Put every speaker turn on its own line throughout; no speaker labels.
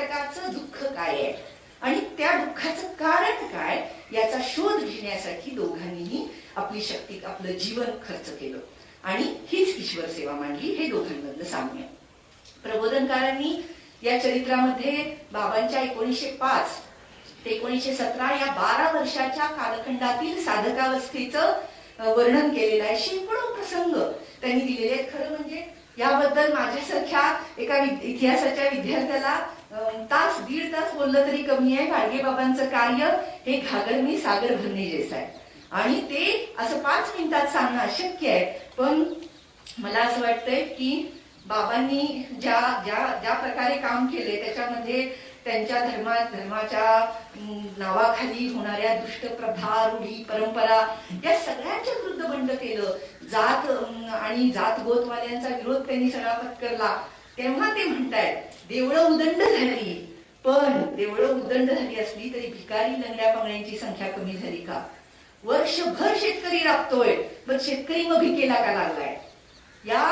एकटकाचं दुःख काय आहे आणि त्या दुःखाचं कारण काय याचा शोध घेण्यासाठी दोघांनीही आपली शक्ती, आपलं जीवन खर्च केलं आणि हीच ईश्वर सेवा मांडली. हे दोघांमधलं साम्य. प्रबोधनकारांनी या चरित्रामध्ये बाबांच्या 1905 ते 1917 या 12 वर्षाच्या कालखंडातील साधकावस्थेचं वर्णन केलेलं आहे. शेकडो प्रसंग त्यांनी दिलेले आहेत. खरं म्हणजे याबद्दल माझ्यासारख्या एका इतिहासाच्या विद्यार्थ्याला तास दीड तास बोललं तरी कमी आहे. गाडगे बाबांचं कार्य हे घागर में सागर भरणे जैसा आहे आणि ते असं 5 मिनिटात सांगणं अशक्य आहे. पण मला असं वाटतंय की बाबांनी ज्या ज्या ज्या प्रकारे काम केले त्याच्यामध्ये त्यांच्या धर्माच्या नावाखाली होणाऱ्या दुष्ट प्रथा, रूढी, परंपरा या सगळ्यांच्या विरुद्ध बंड केलं. जात आणि जातगोतवाल्यांचा विरोध त्यांनी सगळा पत्करला. तेव्हा ते म्हणतायत देवळं उदंड झाली, पण देवळं उदंड झाली असली तरी भिकारी लंगड्या पांगड्यांची संख्या कमी झाली का? वर्षभर शेतकरी राबतोय, पण शेतकरी मग भिकेला का लागलाय? या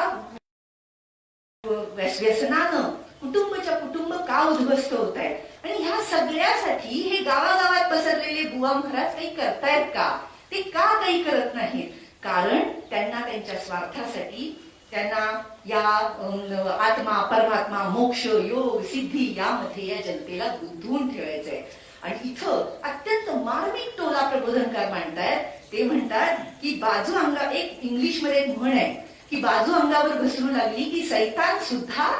व्यसनानं कुटुंबच्या कुटुंब का उद्ध्वस्त होत आहे आणि ह्या सगळ्यासाठी हे गावागावात पसरलेले बुवा महाराज काही करतायत का? ते का काही करत नाहीत? कारण त्यांना त्यांच्या स्वार्थासाठी त्यांना या आत्मा, परमात्मा, मोक्ष, योग, सिद्धी यामध्ये या जनतेला गुंतवून ठेवायचंय. आणि इथं अत्यंत मार्मिक टोला प्रबोधनकार मांडतायत. ते म्हणतात की बाजू अंगा, एक इंग्लिश मध्ये एक म्हण आहे की बाजू अंगावर घसरू लागली की सैतान सुद्धा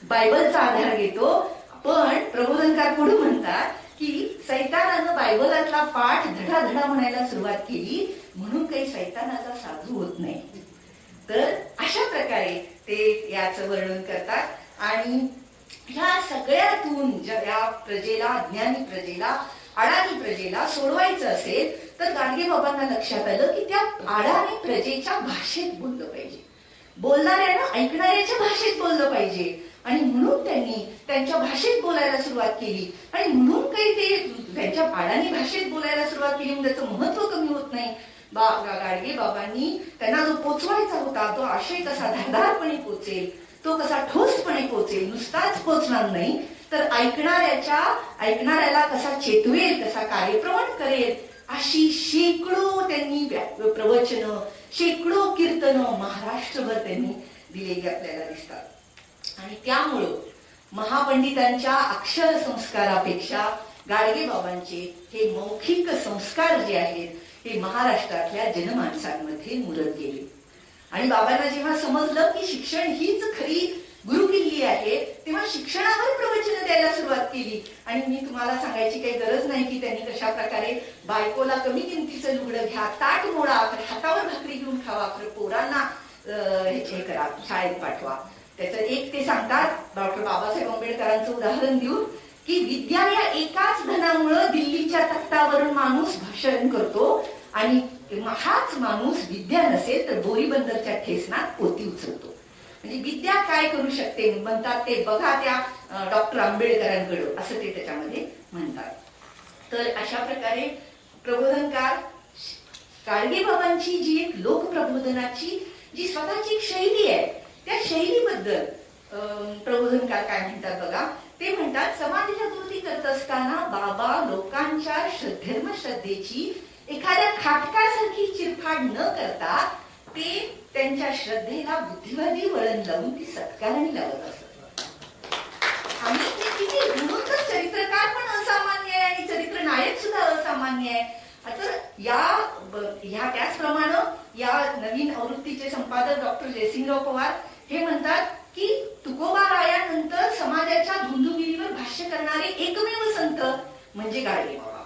बायबलचा आधार घेतो. पण प्रबोधनकार पुढे म्हणतात की सैतानानं बायबलातला पाठ धडाधडा म्हणायला सुरुवात केली म्हणून काही सैतानाचा साधू होत नाही. तर अशा प्रकारे ते याचं वर्णन करतात आणि ह्या सगळ्यातून या प्रजेला, ज्ञानी प्रजेला, अडाणी प्रजेला सोडवायचं असेल तर गाडगे बाबांना लक्षात आलं की त्या अडाणी प्रजेच्या भाषेत बोललं पाहिजे, बोलणाऱ्यानं ऐकणाऱ्याच्या भाषेत बोललं पाहिजे. आणि म्हणून त्यांनी त्यांच्या भाषेत बोलायला सुरुवात केली आणि म्हणून काही ते त्यांच्या अडाणी भाषेत बोलायला सुरुवात केली म्हणजे त्याचं महत्व कमी होत नाही. गाडगे बाबांनी त्यांना जो पोचवायचा होता तो आशय कसा धारदारपणे पोचेल, तो कसा ठोसपणे पोचेल, नुसताच पोचणार नाही तर ऐकणाऱ्याला कसा चेतवेल, कसा कार्यप्रवण करेल, अशी शेकडो त्यांनी प्रवचनं, शेकडो कीर्तनं महाराष्ट्रभर त्यांनी दिलेली आपल्याला दिसतात. आणि त्यामुळं महापंडितांच्या अक्षर संस्कारापेक्षा गाडगे बाबांचे हे मौखिक संस्कार जे आहेत हे महाराष्ट्रातल्या जनमानसांमध्ये मुरत गेले. आणि बाबांना जेव्हा समजलं की शिक्षण हीच खरी गुरुकिल्ली आहे तेव्हा शिक्षणावर प्रवचन द्यायला सुरुवात केली. आणि मी तुम्हाला सांगायची काही गरज नाही की त्यांनी कशा प्रकारे बायकोला कमी किमतीचं लुगडं घ्या, ताट मोडा, हातावर भाकरी घेऊन खावा, पोरांना हे करा, शाळेत पाठवा. त्याचं एक ते सांगतात डॉक्टर बाबासाहेब आंबेडकरांचं उदाहरण देऊन की विद्या या एकाच धनामुळं दिल्लीच्या तख्तावरून माणूस भाषण करतो आणि हाच माणूस विद्या नसेल तर बोरीबंदरच्या ठेसनात पोती उचलतो. म्हणजे विद्या काय करू शकते म्हणतात ते बघा त्या डॉक्टर आंबेडकरांकडं, असं ते त्याच्यामध्ये म्हणतात. तर अशा प्रकारे प्रबोधनकार गाडगे बाबांची जी एक लोकप्रबोधनाची जी स्वतःची एक शैली आहे त्या शैलीबद्दल प्रबोधनकार काय म्हणतात बघा. ते म्हणतात समाजजागृती करत असताना बाबा लोकांच्या धर्मश्रद्धेची एखाद्या खाटकासारखी चिरफाड न करता ते त्यांच्या श्रद्धेला बुद्धिवादी वळण लावून ती सत्काराने लावत असतात. आणि ते किती म्हणूनच चरित्रकार पण असामान्य आहे आणि चरित्र नायक सुद्धा असामान्य आहे. तर ह्या त्याचप्रमाणे या नवीन आवृत्तीचे संपादक डॉक्टर जयसिंगराव पवार हे म्हणतात की तुकोबारायानंतर समाजाच्या धुंदुगिरीवर भाष्य करणारे एकमेव संत म्हणजे गाडगे बाबा.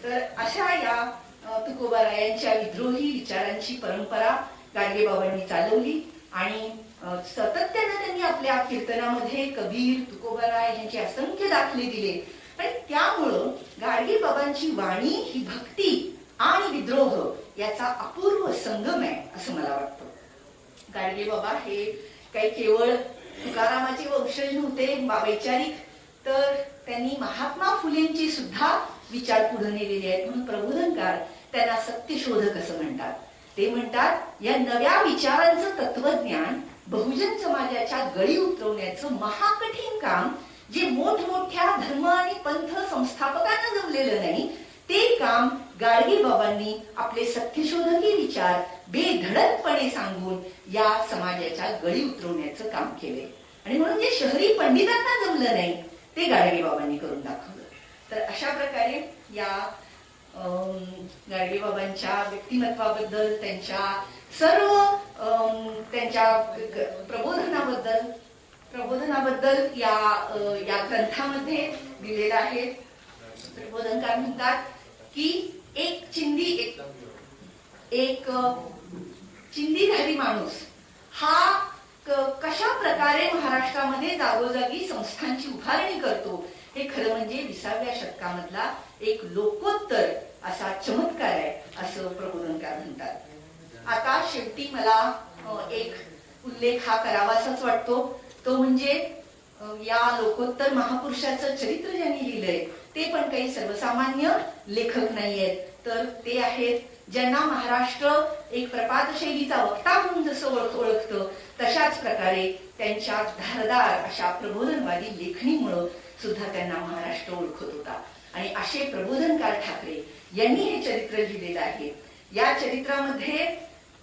तर अशा या तुकोबारायांच्या विद्रोही विचारांची परंपरा गाडगे बाबांनी चालवली आणि सातत्याने त्यांनी आपल्या कीर्तनामध्ये कबीर, तुकोबाराय यांचे असंख्य दाखले दिले. आणि त्यामुळं गाडगे बाबांची वाणी ही भक्ती आणि विद्रोह याचा अपूर्व संगम आहे असं मला वाटतं. गाडगे बाबा हे काही केवळ तुकारामाचे वंशज नव्हते वैचारिक, तर त्यांनी महात्मा फुलेंची सुद्धा विचार पुढे नेलेले आहेत. म्हणून प्रबोधनकार त्यांना सत्यशोधक असं म्हणतात. ते म्हणतात या नव्या विचारांचं तत्वज्ञान बहुजन समाजाच्या गळी उतरवण्याचं महाकठीण काम जे मोठमोठ्या धर्म आणि पंथ संस्थापकांना जमलेलं नाही, ते काम गाडगे बाबांनी आपले सत्यशोधकी विचार बेधडकपणे सांगून या समाजाच्या गळी उतरवण्याचं काम केले. आणि म्हणून जे शहरी पंडितांना जमलं नाही ते गाडगे बाबांनी करून दाखवलं. तर अशा प्रकारे या गाडगे बाबांच्या व्यक्तिमत्वाबद्दल, त्यांच्या सर्व त्यांच्या प्रबोधनाबद्दल या ग्रंथामध्ये दिलेलं आहे. प्रबोधनकार म्हणतात की एक चिंधीधारी माणूस हा कशा प्रकारे महाराष्ट्रामध्ये जागोजागी संस्थांची उभारणी करतो हे खरं म्हणजे 20व्या शतकामधला एक लोकोत्तर असा चमत्कार आहे, असं प्रबोधनकार म्हणतात. आता शेवटी मला एक उल्लेख हा करावासाच वाटतो, तो म्हणजे या लोकोत्तर महापुरुषाचं चरित्र ज्यांनी लिहिलंय ते पण काही सर्वसामान्य लेखक नाहीयेत, तर ते आहेत ज्यांना महाराष्ट्र एक प्रपात शैलीचा वक्ता म्हणून जसं ओळखतं, तशाच प्रकारे त्यांच्या धारदार अशा प्रबोधनवादी लेखणीमुळे सुद्धा त्यांना महाराष्ट्र ओळखत होता. आणि असे प्रबोधनकार ठाकरे यांनी हे चरित्र लिहिलेलं आहे. या चरित्रामध्ये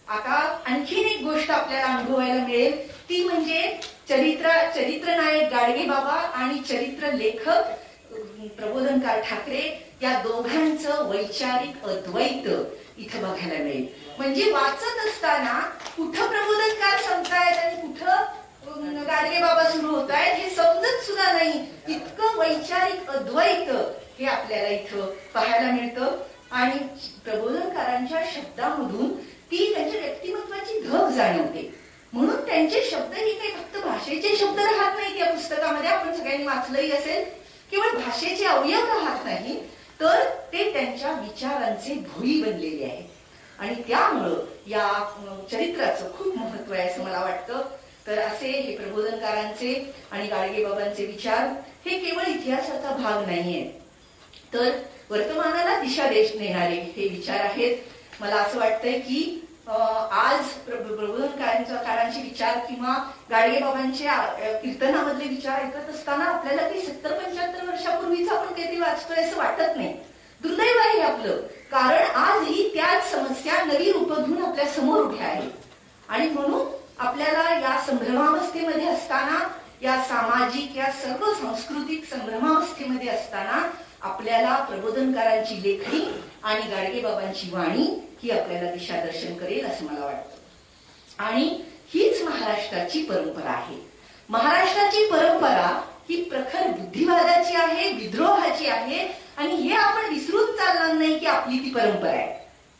आता आणखीन एक गोष्ट आपल्याला अनुभवायला मिळेल, ती म्हणजे चरित्र नायक गाडगे बाबा आणि चरित्र लेखक प्रबोधनकार ठाकरे या दोघांचं वैचारिक अद्वैत इथं बघायला मिळेल. म्हणजे वाचत असताना कुठं प्रबोधनकार संपतायत आणि कुठं गाडगे बाबा सुरू होत आहेत हे समजत सुद्धा नाही, इतकं वैचारिक अद्वैत हे आपल्याला इथं पाहायला मिळतं. आणि प्रबोधनकारांच्या शब्दामधून ती त्यांच्या व्यक्तिमत्वाची धग जाणवते. म्हणून त्यांचे शब्द ही काही फक्त भाषेचे शब्द राहत नाहीत या पुस्तकामध्ये, आपण सगळ्यांनी वाचलंही असेल. केवळ भाषेचे अवयव राहत नाही, तर ते त्यांच्या विचारांचे भोई बनलेले आहेत. आणि त्यामुळं या चरित्राचं खूप महत्व आहे असं मला वाटतं. तर असे हे प्रबोधनकारांचे आणि गाडगे बाबांचे विचार हे केवळ इतिहासाचा भाग नाहीये, तर वर्तमानाला दिशा देणारे हे विचार आहेत. मला असं वाटतंय की आज प्रबोधनकारांचे विचार किंवा गाडगे बाबांच्या कीर्तनामधले विचार ऐकत असताना आपल्याला काही 70-75 वर्षापूर्वीच आपण काहीतरी वाचतोय असं वाटत नाही. दुर्दैव आहे आपलं, कारण आजही त्याच समस्या नवी रूप घेऊन आपल्या समोर उभ्या आहेत. आणि म्हणून आपल्याला या संभ्रमावस्थेमध्ये असताना, या सामाजिक या सर्व सांस्कृतिक संभ्रमावस्थेमध्ये असताना आपल्याला प्रबोधनकारांची लेखणी आणि गाडगे बाबांची वाणी ही आपल्याला दिशादर्शन करेल असं मला वाटतं. आणि हीच महाराष्ट्राची परंपरा आहे. महाराष्ट्राची परंपरा ही प्रखर बुद्धिवादाची आहे, विद्रोहाची आहे. आणि हे आपण विसरून चालणार नाही की आपली ती परंपरा आहे.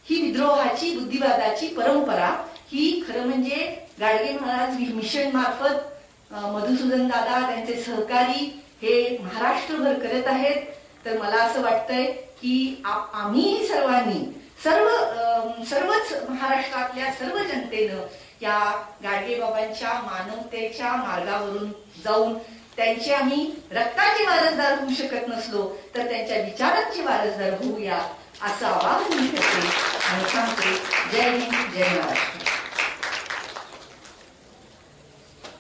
ही विद्रोहाची, बुद्धिवादाची परंपरा ही खरं म्हणजे गाडगे महाराज मिशन मार्फत मधुसूदन दादा त्यांचे सहकारी हे महाराष्ट्रभर करत आहेत. तर मला असं वाटतंय की आम्ही सर्वांनी सर्वच महाराष्ट्रातल्या सर्व जनतेनं या गाडगे बाबांच्या मानवतेच्या मार्गावरून जाऊन त्यांचे आम्ही रक्ताचे वारसदार होऊ शकत नसलो तर त्यांच्या विचारांचे वारसदार होऊया असं आवाहन मी करते आणि सांगते. जय हिंद, जय महाराष्ट्र.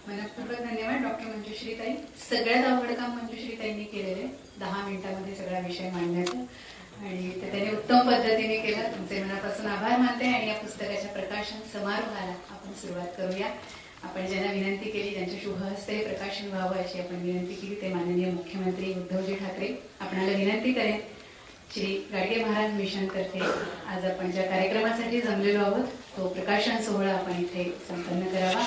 मनपूर्वक धन्यवाद डॉक्टर मंजुश्रीताई. सगळ्यात अवघड काम मंजुश्रीताईंनी केलेले 10 मिनिटांमध्ये सगळा विषय मांडण्याचा, आणि ते त्यांनी उत्तम पद्धतीने केलं. तुमचे मनापासून आभार मानते. आणि या पुस्तकाच्या प्रकाशन समारोहाला आपण सुरुवात करूया. आपण ज्यांना विनंती केली, ज्यांच्या शुभ हस्ते प्रकाशन व्हावं अशी आपण विनंती केली, ते माननीय मुख्यमंत्री उद्धवजी ठाकरे. आपणाला विनंती करेन, श्री गाडगे महाराज मिशन तर्फे आज आपण ज्या कार्यक्रमासाठी जमलेलो आहोत तो प्रकाशन सोहळा आपण इथे संपन्न करावा.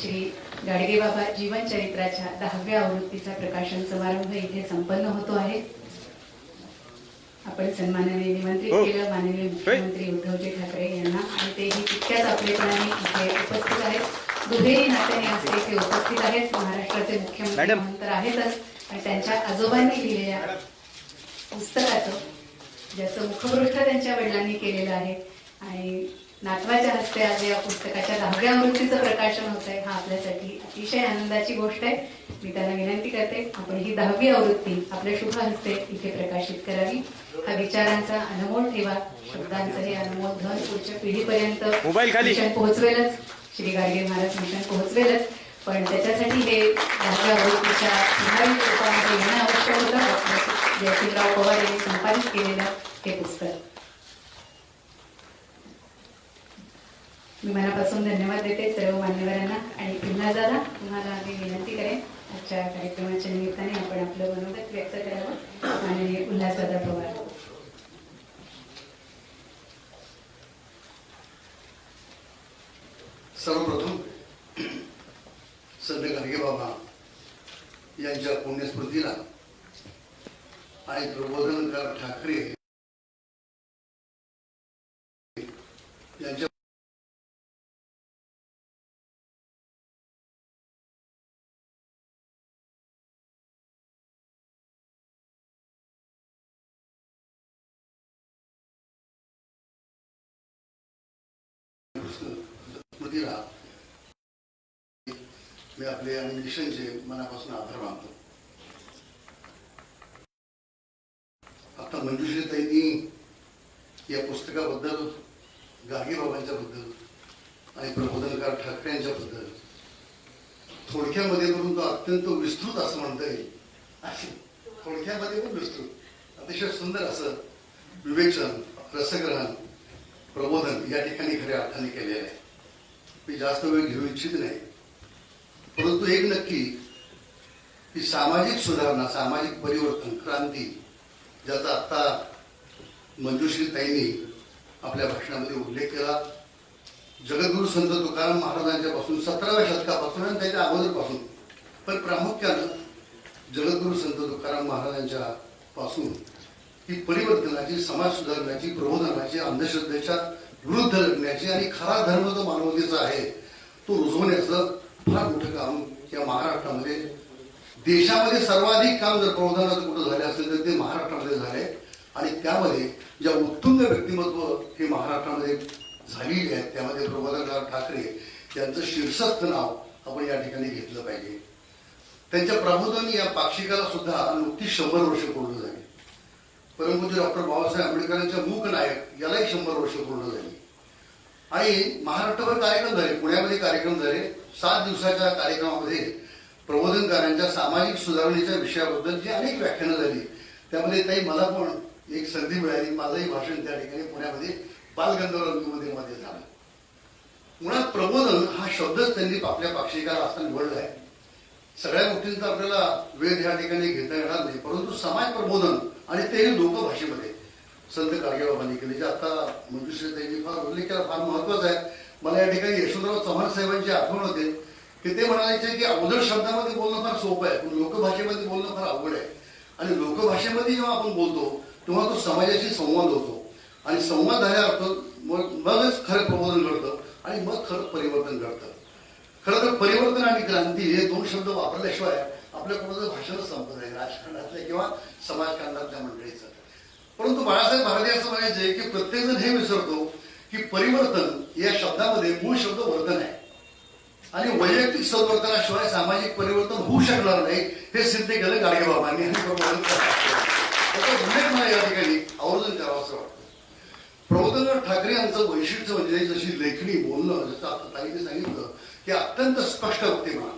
श्री गाडगे बाबा जीवन चरित्राच्या 10व्या आवृत्तीचा प्रकाशन समारंभ इथे संपन्न होतो आहे. आपण सन्मानाने निमंत्रित केलं माननीय मुख्यमंत्री उद्धवजी ठाकरे यांना, आणि तेही तितक्याच आपलेपणाने इथे उपस्थित आहेत. दुहेरी नात्याने असते ते उपस्थित आहेत. महाराष्ट्राचे मुख्यमंत्री तर आहेतच, आणि त्यांच्या आजोबांनी लिहिलेल्या पुस्तकाचं ज्याचं मुखपृष्ठ त्यांच्या वडिलांनी केलेलं आहे, आणि नातवाच्या हस्ते आज या पुस्तकाच्या 10व्या आवृत्तीचं प्रकाशन होत आहे. हा आपल्यासाठी अतिशय आनंदाची गोष्ट आहे. मी त्यांना विनंती करते, आपण ही 10वी आवृत्ती आपल्या शुभ हस्ते इथे प्रकाशित करावी. हा विचारांचा अनमोल ठेवा, शब्दांचं हे अनमोल धन पुढच्या पिढीपर्यंत मिशन पोहोचवेलच. श्री गाडगे महाराज मिशन पोहोचवेलच, पण त्याच्यासाठी हे माझ्या ओळखीच्या प्रभावित रूपामध्ये येणं आवश्यक होतं. डॉक्टर जयसिंगराव पवार यांनी संपादित केलेलं हे पुस्तक. मी मनापासून धन्यवाद देते सर्व मान्यवरांना. आणि पुन्हा दादा तुम्हाला मी विनंती करेन, आजच्या कार्यक्रमाच्या निमित्ताने आपण आपलं मनोगत व्यक्त करावं. आणि उल्हासदादा पवार.
सर्वप्रथम संत गाडगेबाबा यांच्या पुण्यस्मृतीला आणि प्रबोधनकार ठाकरे यांच्या स्मृतीला मी आपले आणि मिशनचे मनापासून आभार मानतो. आता मंजुश्रीताईंनी या पुस्तकाबद्दल, गाडगेबाबांच्या बद्दल आणि प्रबोधनकार ठाकरे यांच्या बद्दल थोडक्यामध्ये करून तो अत्यंत विस्तृत असं म्हणता येईल, थोडक्यामध्ये पण विस्तृत अतिशय सुंदर असं विवेचन, रसग्रहण, प्रबोधन या ठिकाणी खऱ्या अर्थाने केलेलं आहे. मी जास्त वेळ घेऊ इच्छित नाही, परंतु एक नक्की की सामाजिक सुधारणा, सामाजिक परिवर्तन, क्रांती, ज्याचा आता मंजुश्रीताईंनी आपल्या भाषणामध्ये उल्लेख केला. जगद्गुरु संत तुकाराम महाराजांच्या पासून 17व्या शतकापासून आणि त्याच्या अगोदरपासून, पण प्रामुख्यानं जगद्गुरु संत तुकाराम महाराजांच्या पासून ही परिवर्तनाची, समाज सुधारण्याची, प्रबोधनाची, अंधश्रद्धेच्या विरुद्ध लढण्याची आणि खरा धर्म जो मानवतेचा आहे तो रुजवण्याचं फार मोठं काम या महाराष्ट्रामध्ये, देशामध्ये सर्वाधिक काम जर प्रबोधनाचं कुठं झाले असेल तर ते महाराष्ट्रामध्ये झाले. आणि त्यामध्ये ज्या उत्तुंग व्यक्तिमत्व हे महाराष्ट्रामध्ये झालेली आहेत त्यामध्ये प्रबोधनकार ठाकरे यांचं शीर्षस्थ नाव आपण या ठिकाणी घेतलं पाहिजे. त्यांच्या प्रबोधन या पाक्षिकाला सुद्धा नुकतीच 100 वर्ष पूर्ण झाली. परमपूज्य डॉक्टर बाबासाहेब आंबेडकरांच्या मूकनायक यालाही 100 वर्ष पूर्ण झाली. आणि महाराष्ट्रभर कार्यक्रम झाले, पुण्यामध्ये कार्यक्रम झाले. 7 दिवसाच्या कार्यक्रमामध्ये प्रबोधनकारांच्या सामाजिक सुधारणेच्या विषयाबद्दल जी अनेक व्याख्यानं झाली त्यामध्ये ताई मला पण एक संधी मिळाली. माझंही भाषण त्या ठिकाणी पुण्यामध्ये बालगंधर्व रंगमंदिरमध्ये झालं. मुळात प्रबोधन हा शब्दच त्यांनी आपल्या पाक्षिकाला असा निवडला आहे. सगळ्या गोष्टींचा आपल्याला वेध या ठिकाणी घेता येणार नाही, परंतु समाज प्रबोधन आणि तेही लोकभाषेमध्ये संत गाडगेबाबांनी केले, जे आता मंजुश्रीताईंनी फार उल्लेख केला, फार महत्वाचा आहे. मला या ठिकाणी यशवंतराव चव्हाण साहेबांची आठवण होते की ते म्हणायचे की अवजड शब्दामध्ये बोलणं फार सोपं आहे, पण लोकभाषेमध्ये बोलणं फार अवघड आहे. आणि लोकभाषेमध्ये जेव्हा आपण बोलतो तेव्हा तो समाजाशी संवाद होतो आणि संवाद झाल्यावर मगच खरं प्रबोधन घडतं आणि मग खरं परिवर्तन घडतं. खरं तर परिवर्तन आणि क्रांती हे 2 शब्द वापरल्याशिवाय आपल्या कोणाचं भाषणच संपत नाही, राजकारणातल्या किंवा समाजकारणातल्या मंडळीचं. परंतु बाळासाहेब भारती असं म्हणायचे की प्रत्येकजण हे विसरतो की परिवर्तन या शब्दामध्ये मूळ शब्द वर्तन आहे आणि वैयक्तिक संवर्तनाशिवाय सामाजिक परिवर्तन होऊ शकणार नाही हे सिद्ध केलं गाडगेबाबांनी. आणि त्याचा उल्लेख मला या ठिकाणी आवर्जून करावं असं वाटतं. प्रबोधनकार ठाकरे यांचं वैशिष्ट्य म्हणजे जशी लेखणी, बोलणं, जसं आता ताईने सांगितलं की अत्यंत स्पष्ट वक्तेपणा.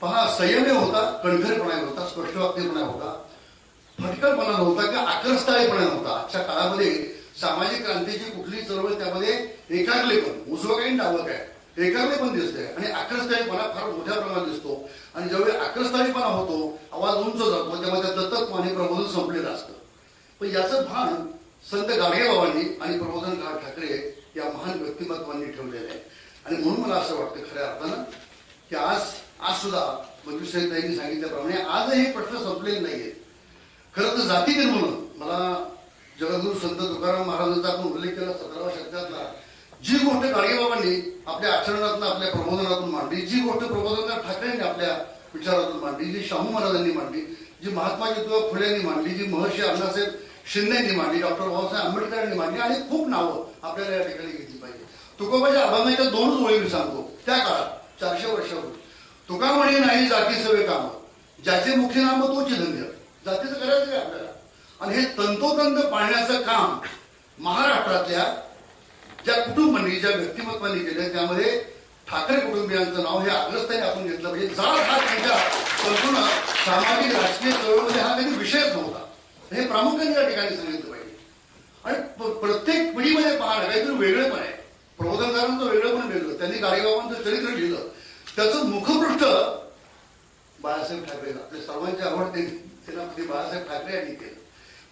पहा, संयमी होता, कणखरपणा होता, स्पष्ट वक्तेपणा होता, फटकरपणा नव्हता किंवा आक्रस्ताळेपणा नव्हता. आजच्या काळामध्ये सामाजिक क्रांतीची कुठली चळवळ त्यामध्ये एकाग्रलेपण, उजवं काही डावं काय, एकाग्रलेपण दिसतंय आणि आक्रस्ताळेपणा फार मोठ्या प्रमाणात दिसतो. आणि ज्यावेळी आक्रस्ताळेपणा होतो, आवाज उंच जातो, तेव्हा त्या तत्त्व आणि प्रबोधन संपलेलं असतं. पण याचं भान संत गाडगेबाबांनी आणि प्रबोधनकार ठाकरे या महान व्यक्तिमत्वांनी ठेवलेलं आहे. आणि म्हणून मला असं वाटतं खऱ्या अर्थानं की आज सुद्धा मंजुश्रीताईंनी सांगितल्याप्रमाणे आजही प्रश्न संपलेले नाहीये. खरं तर जाती निर्मूलन, मला जगद्गुरु संत तुकाराम महाराजांचा आपण उल्लेख केला 17व्या शतकातला, जी गोष्ट गाडगेबाबांनी आपल्या आचरणातून, आपल्या प्रबोधनातून मांडली, जी गोष्ट प्रबोधनकार ठाकरेंनी आपल्या विचारातून मांडली, जी शाहू महाराजांनी मांडली, जी महात्मा ज्योतिबा फुलेंनी मांडली, जी महर्षी अण्णासाहेब शिंदेंनी मांडली, डॉक्टर बाबासाहेब आंबेडकरांनी मांडली आणि खूप नावं आपल्याला या ठिकाणी घेतली पाहिजे. तुकोबाच्या अभंगाच्या 2 ओळी मी सांगतो. त्या काळात 400 वर्षापूर्वी तुका म्हणे नाही जाती सवे काम, ज्याचे मुख्य नाम तोच धन्य. जातीचं करायचं काय आपल्याला? आणि हे तंतोतंत पाळण्याचं काम महाराष्ट्रातल्या ज्या कुटुंबांनी, ज्या व्यक्तिमत्वांनी केलं त्यामध्ये ठाकरे कुटुंबियांचं नाव हे अग्रस्थानी आपण घेतलं पाहिजे. जात हा त्यांच्या संपूर्ण सामाजिक राजकीय चळवळीमध्ये हा कधी विषयच नव्हता. हे प्रामुख्याने या ठिकाणी सांगितलं पाहिजे. आणि प्रत्येक पिढीमध्ये पाहणं काहीतरी वेगळं पण आहे. प्रबोधनकारांचं वेगळं पण वेगळं. त्यांनी गाडगेबाबांचं चरित्र लिहिलं, त्याचं मुखपृष्ठ बाळासाहेब ठाकरे, आपले सर्वांचे आवडते सेनापती बाळासाहेब ठाकरे यांनी केलं.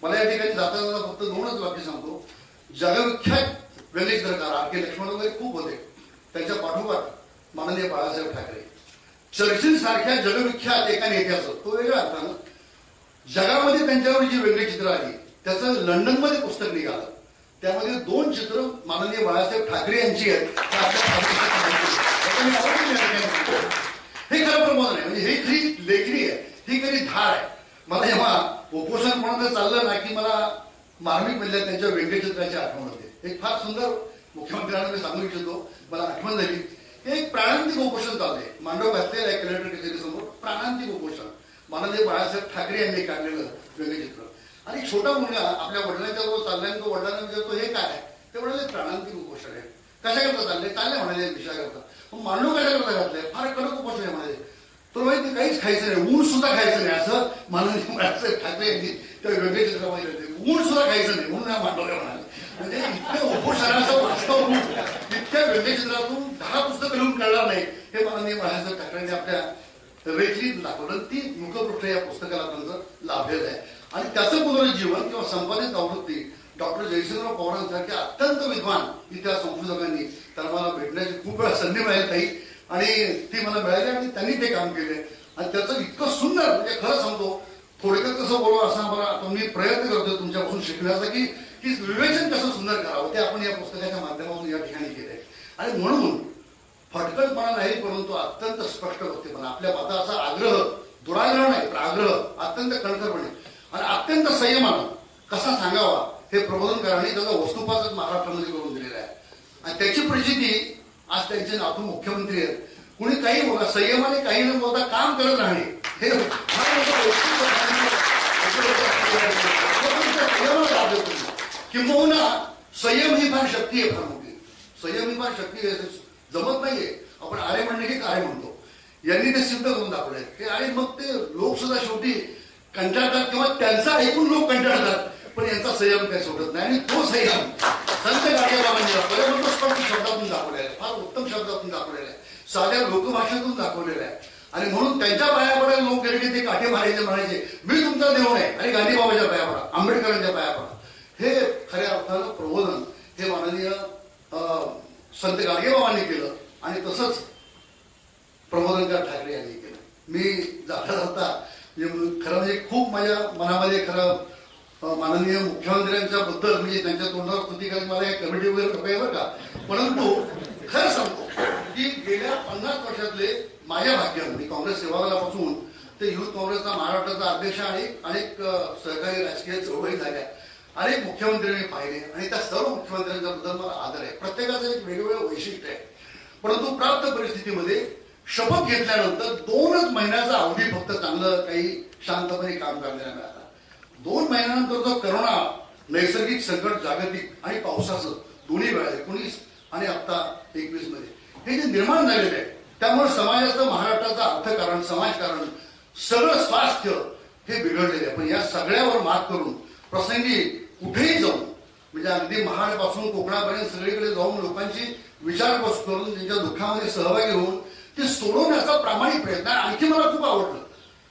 मला या ठिकाणी जाता जाता फक्त दोनच वाक्य सांगतो. जगविख्यात व्यंगचित्रकार आर के लक्ष्मण वगैरे खूप होते, त्यांच्या पाठोपाठ माननीय बाळासाहेब ठाकरे. चर्चिल सारख्या जगविख्यात एका नेत्याचं, तो वेगळा अर्थानं जगामध्ये त्यांच्यावर जी व्यंगचित्र आली त्याचं लंडनमध्ये पुस्तक निघालं. त्यामध्ये 2 चित्र माननीय बाळासाहेब ठाकरे यांची आहेत. हे खरं प्रबोधन आहे. म्हणजे ही खरी लेखणी आहे, ही खरी धार आहे. मला जेव्हा उपोषण कोणाचं चाललं ना की मला मार्मिक मधल्या त्यांच्या व्यंगचित्राची आठवण होते. एक फार सुंदर मुख्यमंत्र्यांना मी सांगू इच्छितो, मला आठवण झाली. एक प्राणांतिक उपोषण चाललंय, मांडव घातलेलं आहे कलेक्टर कचेरी समोर. प्राणांतिक उपोषण माननीय बाळासाहेब ठाकरे यांनी काढलेलं व्यंगचित्र. आणि छोटा मुलगा आपल्या वडिलांच्या बरोबर चाललाय, तो वडिलांना विचारतो हे काय आहे, ते म्हणाले प्राणांतिक उपोषण आहे. कशाकरता चालले म्हणाले विषयाकरता. मग मांडव कशाकरता घातलंय, फार कडक उपोषण आहे म्हणाले. तो माहिती काहीच खायचं नाही, ऊन सुद्धा खायचं नाही, असं माननीय बाळासाहेब ठाकरे यांनी त्या व्यंगचित्रामध्ये लिहिलं. ऊन सुद्धा खायचं नाही म्हणून मांडवले म्हणाले. म्हणजे इतक्या उपोषणाचं वास्तव इतक्या व्यंगचित्रातून 10 पुस्तकं लिहून कळणार नाही हे माननीय बाळासाहेब ठाकरेंनी आपल्या रेखलीत दाखवलं. ती मुखपृष्ठ या पुस्तकाला त्यांचं लाभलेलं आहे. आणि त्याचं पुनरुज्जीवन किंवा संपादित आवृत्ती डॉक्टर जयसिंगराव पवारांसारखे अत्यंत विद्वान इतिहास संशोधकांनी तर मला भेटण्याची खूप वेळा संधी मिळाली काही, आणि ती मला मिळाली आणि त्यांनी ते काम केले. आणि त्याचं इतकं सुंदर, म्हणजे खरं सांगतो, थोडक्यात कसं बोलू असं मला मी प्रयत्न करतो तुमच्यापासून शिकण्याचा की विवेचन कसं सुंदर करावं ते आपण या पुस्तकाच्या माध्यमातून या ठिकाणी केलंय. आणि म्हणून फटकटपणा नाही, परंतु अत्यंत स्पष्ट वक्तेपणा, आपल्या मताचा आग्रह, दुराग्रह नाही तर आग्रह अत्यंत कणखरपणे आणि अत्यंत संयमानं कसा सांगावा हे प्रबोधनकारांनी त्याचा वस्तुपातच महाराष्ट्रामध्ये करून दिलेला आहे. आणि त्याची प्रचिती आज त्यांचे नातू मुख्यमंत्री आहेत. कुणी काही बोला, संयमाने काही न बोलता काम करत राहणे हे किंबहुना संयम ही फार शक्ती आहे, फार मोठी संयम ही फार शक्ती आहे. जमत नाहीये आपण आरे म्हणणे की काय म्हणतो, यांनी ते सिद्ध करून दाखवलंय की आणि मग ते लोक सुद्धा शेवटी कंटाळतात किंवा त्यांचा ऐकून लोक कंटाळतात, पण यांचा संयम काही सोडत नाही. आणि तो संयम संत गाडगेबाबांनी स्पष्ट शब्दातून दाखवलेला आहे, फार उत्तम शब्दातून दाखवलेला आहे, साध्या लोकभाषेतून दाखवलेला आहे. आणि म्हणून त्यांच्या पाया पडायला लोक गेले की ते काठे मारायचे, म्हणायचे मी तुमचा देव नाही, आणि गांधीबाबाच्या पाया पडा, आंबेडकरांच्या पाया पडा. हे खऱ्या अर्थानं प्रबोधन हे माननीय संत गाडगेबाबांनी केलं आणि तसंच प्रबोधनकार ठाकरे यांनी केलं. मी जाता जाता खरं म्हणजे खूप माझ्या मनामध्ये खरं माननीय मुख्यमंत्र्यांच्या बद्दल म्हणजे त्यांच्या तोंडावर स्तुती करायची मला एक कमिटी वगैरे करता बरं का, परंतु खरं सांगतो की गेल्या 50 वर्षातले माझ्या भाग्यात मी काँग्रेस सेवादलापासून ते युथ काँग्रेसचा महाराष्ट्राचा अध्यक्ष आणि अनेक सहकारी राजकीय चळवळी झाल्या, अनेक मुख्यमंत्री मी पाहिले आणि त्या सर्व मुख्यमंत्र्यांच्या बद्दल मला आदर आहे. प्रत्येकाचं एक वेगवेगळं वैशिष्ट्य आहे. परंतु प्राप्त परिस्थितीमध्ये शपथ घेतल्यानंतर 2च महिन्याचा अवधी फक्त चांगलं काही शांतपणे काम करण्याला मिळाला. 2 महिन्यानंतर जो करोना, नैसर्गिक संकट, जागतिक आणि पावसाचं दोन्ही वेळा 19 आणि आता 21 मध्ये हे जे निर्माण झालेलं आहे, त्यामुळे समाजाचं, महाराष्ट्राचं अर्थकारण, समाजकारण, सगळं स्वास्थ्य हे बिघडलेलं आहे. पण या सगळ्यावर मात करून प्रसंगी कुठेही जाऊन म्हणजे अगदी महाडपासून कोकणापर्यंत सगळीकडे जाऊन लोकांची विचारपूस करून त्यांच्या दुःखामध्ये सहभागी होऊन ते सोडवण्याचा प्रामाणिक प्रयत्न आहे. आणखी मला खूप आवडलं,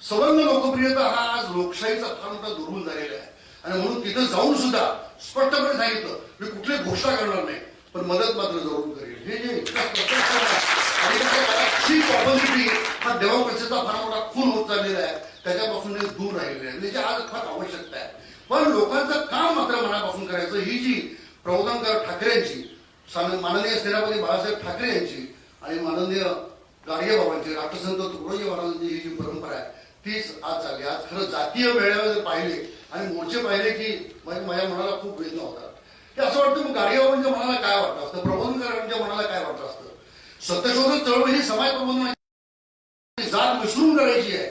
सवर्ण लोकप्रियता हा आज लोकशाहीचा फार मोठा दुर्गुण झालेला आहे. आणि म्हणून तिथं जाऊन सुद्धा स्पष्टपणे सांगितलं मी कुठली घोषणा करणार नाही, पण मदत मात्र जरूर करेल. हे जे हा डेमोक्रेसीचा फार मोठा खून होत चाललेला आहे, त्याच्यापासून दूर राहिलेला आहे. त्याची आज फार आवश्यकता आहे. पण लोकांचं काम मात्र मनापासून करायचं, ही जी प्रबोधनकार ठाकरेंची, माननीय सेनापती बाळासाहेब ठाकरे यांची आणि माननीय गाडगेबाबांची, राष्ट्रसंत तुकडोजी महाराजांची ही जी परंपरा आहे तीच आज चालली. आज खरं जातीय मेळावे जर पाहिले आणि मोर्चे पाहिले की माझ्या मनाला खूप वेदना होतात. की असं वाटतं मग गाडगेबाबांच्या मनाला काय वाटतं असतं, प्रबोधनकारांच्या मनाला काय वाटतं असतं. सत्यशोधक चळवळ ही समाज प्रबोधनाची जात विसरून करायची आहे,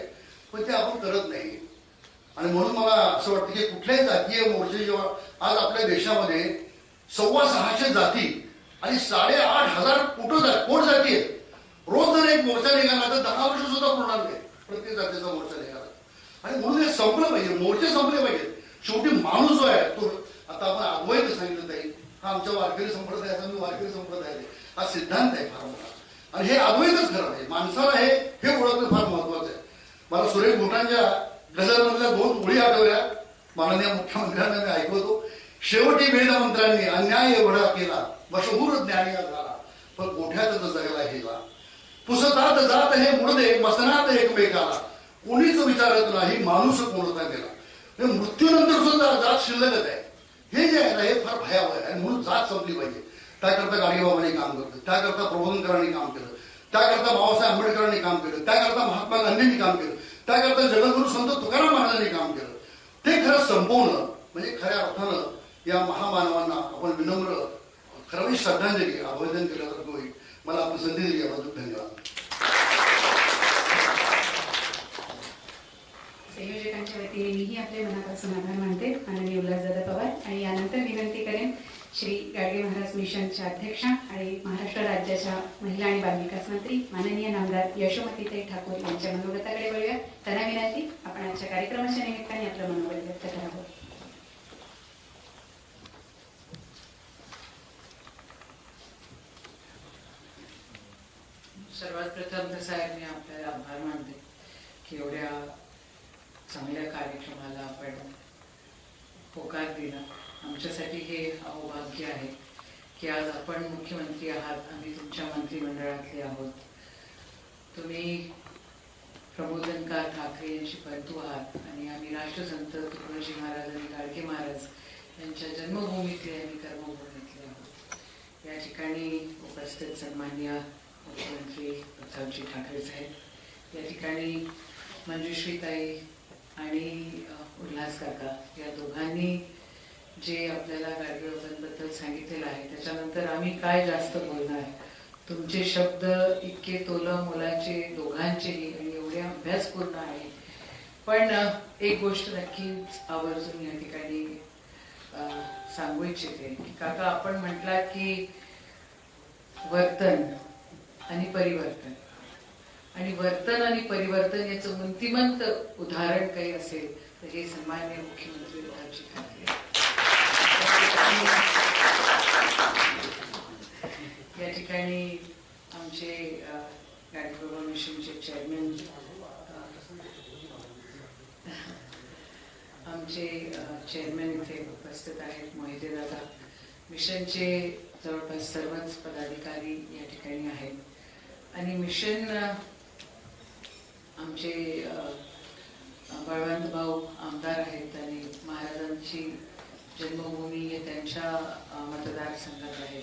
पण ते आपण करत नाही. आणि म्हणून मला असं वाटतं की कुठल्याही जातीय मोर्चे जेव्हा आज आपल्या देशामध्ये 650 जाती आणि 8,500 पोट जाती आहेत रोज जर एक मोर्चा निघाला तर 10 वर्ष सुद्धा पुरणार नाही प्रत्येक जातीचा मोर्चा निघाला. आणि म्हणून हे संपलं पाहिजे, मोर्चे संपले पाहिजेत. शेवटी माणूस जो आहे तो, आता आपण अद्वैत सांगितलं ताई, हा आमच्या वारकरी संप्रदायाचा, मी वारकरी संप्रदायाचा हा सिद्धांत आहे फार मोठा. आणि हे अद्वैतच खरं आहे. माणसाला हे ओळखणं फार महत्वाचं आहे. मला सुरेश भोटांच्या गझलमधल्या 2 ओळी आठवल्या, माननीय मुख्यमंत्र्यांना मी ऐकवतो. शेवटी वेदमंत्र्यांनी अन्याय एवढा केला, वशहूर ज्ञानी झाला, पण गोठ्यातच जगला गेला. पुसतात जात हे मुडदे मसनात एकमेकाला, कोणीच विचारत नाही माणूस कोणता गेला. मृत्यूनंतर सुद्धा जात शिल्लकच आहे. हे जे आहे ना, हे फार भयावह आहे. म्हणून जात संपली पाहिजे. त्याकरता गाडगेबाबांनी काम केलं, त्याकरता प्रबोधनकरांनी काम केलं, त्याकरता बाबासाहेब आंबेडकरांनी काम केलं, त्याकरता महात्मा गांधींनी काम केलं, त्याकरता जगद्गुरु संत तुकाराम महाराजांनी काम केलं. ते खरं संपवणं म्हणजे खऱ्या अर्थानं या महामानवांना आपण विनम्र खरं श्रद्धांजली अभिवादन केल्यासारखं होईल. मला आपण संधी दिली याबद्दल धन्यवाद.
संयोजकांच्या वतीने मीही आपले मनापासून आभार मानते, माननीय उल्हासदादा पवार. आणि यानंतर विनंती करेन श्री गाडगे महाराज मिशनच्या अध्यक्षा आणि महाराष्ट्र राज्याच्या महिला आणि बालविकास मंत्री माननीय नामदार यशोमतीताई ठाकूर यांच्या मनोगताकडे वळूया. त्यांना विनंती, आपण आजच्या कार्यक्रमाच्या निमित्ताने आपलं मनोगत व्यक्त करावं.
सर्वात प्रथम तर साहेब मी आपल्याला आभार मानते की एवढ्या चांगल्या कार्यक्रमाला आपण होकार दिला. आमच्यासाठी हे अहोभाग्य आहे की आज आपण मुख्यमंत्री आहात, आम्ही तुमच्या मंत्रिमंडळातले आहोत. तुम्ही प्रबोधनकार ठाकरे यांची बंधू आहात आणि आम्ही राष्ट्रसंत तुकडोजी महाराज आणि गाडगे महाराज यांच्या जन्मभूमीतले आणि कर्मभूमीतले आहोत. या ठिकाणी उपस्थित सन्माननीय मुख्यमंत्री प्रतापजी ठाकरे साहेब, या ठिकाणी मंजुश्रीताई आणि उल्हास काका या दोघांनी जे आपल्याला गाडगेबाबांबद्दल सांगितलेलं आहे त्याच्यानंतर आम्ही काय जास्त बोलणार. तुमचे शब्द इतके तोलं मोलाचे दोघांचेही आणि एवढे अभ्यासपूर्ण आहे. पण एक गोष्ट नक्कीच आवर्जून या ठिकाणी सांगू इच्छिते की काका, आपण म्हटलात की वर्तन आणि परिवर्तन, आणि वर्तन आणि परिवर्तन याचं मूर्तिमंत उदाहरण काही असेल तर हे सन्माननीय मुख्यमंत्री उद्धवजी ठाकरे. या ठिकाणी आमचे गाडगेबाबा मिशनचे चेअरमॅन, आमचे चेअरमॅन इथे उपस्थित आहेत मोहिते दादा. मिशनचे जवळपास सर्वच पदाधिकारी या ठिकाणी आहेत. आणि मिशन आमचे बळवंत भाऊ आमदार आहेत आणि महाराजांची जन्मभूमी हे त्यांच्या मतदारसंघात आहे.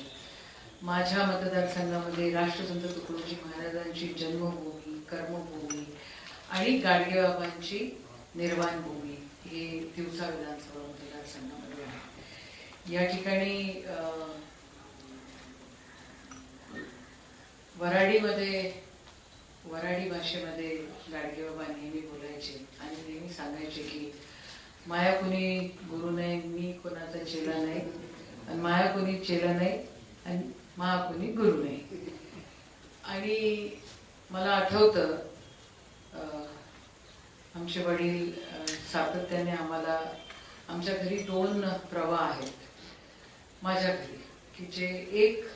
माझ्या मतदारसंघामध्ये राष्ट्रसंत तुकडोजी महाराजांची जन्मभूमी, कर्मभूमी आणि गाडगेबाबांची निर्वाणभूमी हे दिवसा विधानसभा मतदारसंघामध्ये आहे. या ठिकाणी वराडी भाषेमध्ये गाडगेबाबा नेहमी बोलायचे आणि नेहमी सांगायचे की माया कुणी गुरु नाही, मी कोणाचा चेला नाही, आणि माया कुणी चेला नाही आणि मा कुणी गुरु नाही. आणि मला आठवतं आमचे वडील सातत्याने आम्हाला, आमच्या घरी 2 प्रवाह आहेत माझ्या घरी की जे एक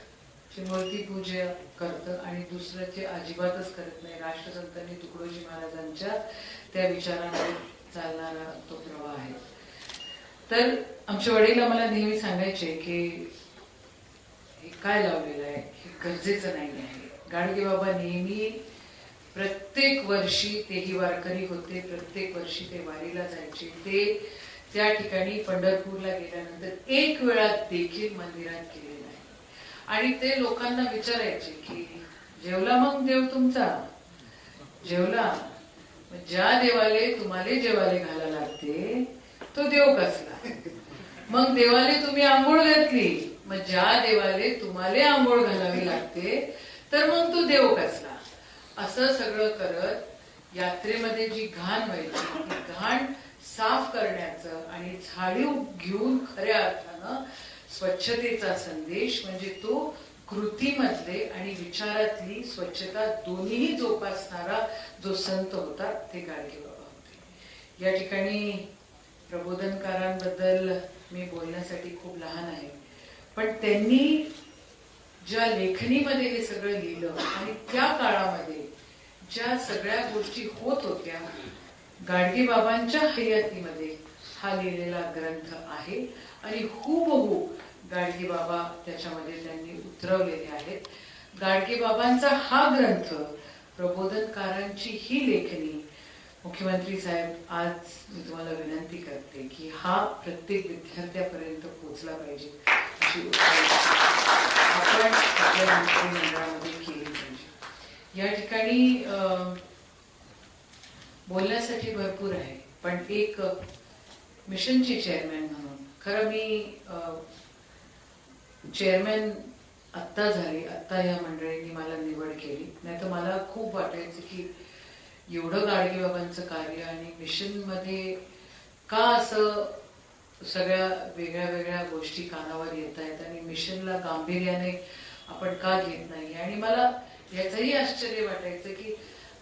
मूर्ती पूजा करतं आणि दुसरं जे अजिबातच करत नाही. राष्ट्रसंतांनी तुकडोजी महाराजांच्या त्या विचारांवर चालणारा तो प्रवाह आहे. तर आमच्या वडील आम्हाला नेहमी सांगायचे की हे काय लावलेलं आहे हे गरजेचं नाही आहे. गाडगेबाबा नेहमी प्रत्येक वर्षी तेही वारकरी होते, प्रत्येक वर्षी ते वारीला जायचे. ते त्या ठिकाणी पंढरपूरला गेल्यानंतर एक वेळा देखील मंदिरात गेले नाही. आणि ते लोकांना विचारायचे की जेवला मग देव तुमचा? जेवला? ज्या देवाले तुम्हाला जेवाले घाला लागते तो देव कसला? मग देवाले तुम्ही आंघोळ घातली, मग ज्या देवाले तुम्हाला आंघोळ घालावी लागते तर मग तो देव कसला? असं सगळं करत यात्रेमध्ये जी घाण व्हायची ती घाण साफ करण्याचं आणि झाडीव घेऊन खऱ्या अर्थानं स्वच्छतेचा संदेश म्हणजे तो कृतीमधले आणि विचारातली स्वच्छता दोन्हीही जोपासणारा जो संत होता ते गाडगे बाबा होते. या ठिकाणी प्रबोधनकारांबद्दल मी बोलण्यासाठी खूप लहान आहे, पण त्यांनी ज्या लेखणीमध्ये हे सगळं लिहिलं आणि त्या काळामध्ये ज्या सगळ्या गोष्टी होत होत्या, गाडगे बाबांच्या हयातीमध्ये हा लिहिलेला ग्रंथ आहे आणि हुबहू गाडगे बाबा त्याच्यामध्ये त्यांनी उतरवलेले आहेत. गाडगे बाबांचा हा ग्रंथ, प्रबोधनकारांची ही लेखणी, मुख्यमंत्री साहेब, आज मी तुम्हाला विनंती करते की हा प्रत्येक विद्यार्थ्यापर्यंत पोहोचला पाहिजे, अशी आपण आपल्या मंत्रिमंडळामध्ये केली पाहिजे. या ठिकाणी बोलण्यासाठी भरपूर आहे, पण एक मिशनची चेअरमॅन म्हणून, खरं मी चेअरमॅन आत्ता झाली, आत्ता या मंडळींनी मला निवड केली, नाही तर मला खूप वाटायचं की एवढं गाडगे बाबांचं कार्य आणि मिशनमध्ये का असं सगळ्या वेगळ्या वेगळ्या गोष्टी कानावर येत आहेत आणि मिशनला गांभीर्याने आपण का घेत नाही. आणि मला याचंही आश्चर्य वाटायचं की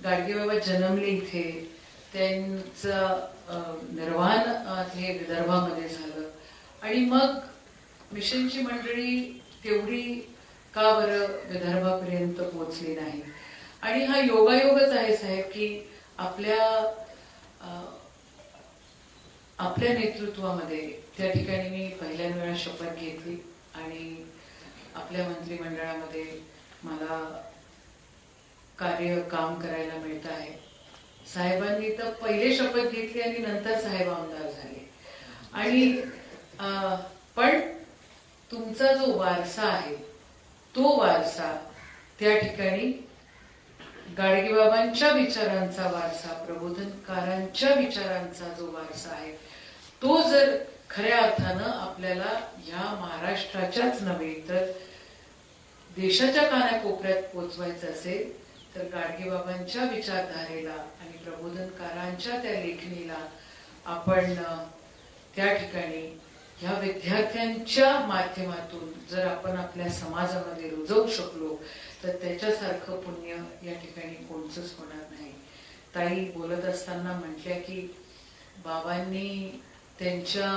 गाडगे बाबा जन्मले इथे, त्यांचं निर्वाण हे विदर्भामध्ये झालं आणि मग मिशनची मंडळी तेवढी का बरं विदर्भापर्यंत पोहोचली नाही. आणि हा योगायोगच आहे साहेब की आपल्या नेतृत्वामध्ये त्या ठिकाणी मी पहिल्यांदा वेळा शपथ घेतली आणि आपल्या मंत्रिमंडळामध्ये मला काम करायला मिळत आहे. साहेबांनी तर पहिले शपथ घेतली आणि नंतर साहेब आमदार झाले. आणि पण तुमचा जो वारसा आहे तो वारसा त्या ठिकाणी गाडगेबाबांच्या विचारांचा वारसा, प्रबोधनकारांच्या विचारांचा जो वारसा आहे तो जर खऱ्या अर्थानं आपल्याला या महाराष्ट्राच्याच नव्हे तर देशाच्या कानाकोपऱ्यात पोचवायचं असेल तर गाडगेबाबांच्या विचारधारेला आणि प्रबोधनकारांच्या त्या लेखणीला आपण त्या ठिकाणी ह्या विद्यार्थ्यांच्या माध्यमातून जर आपण आपल्या समाजामध्ये रुजवू शकलो तर त्याच्यासारखं पुण्य या ठिकाणी कोणचंच होणार नाही. ताई बोलत असताना म्हटल्या की बाबांनी त्यांच्या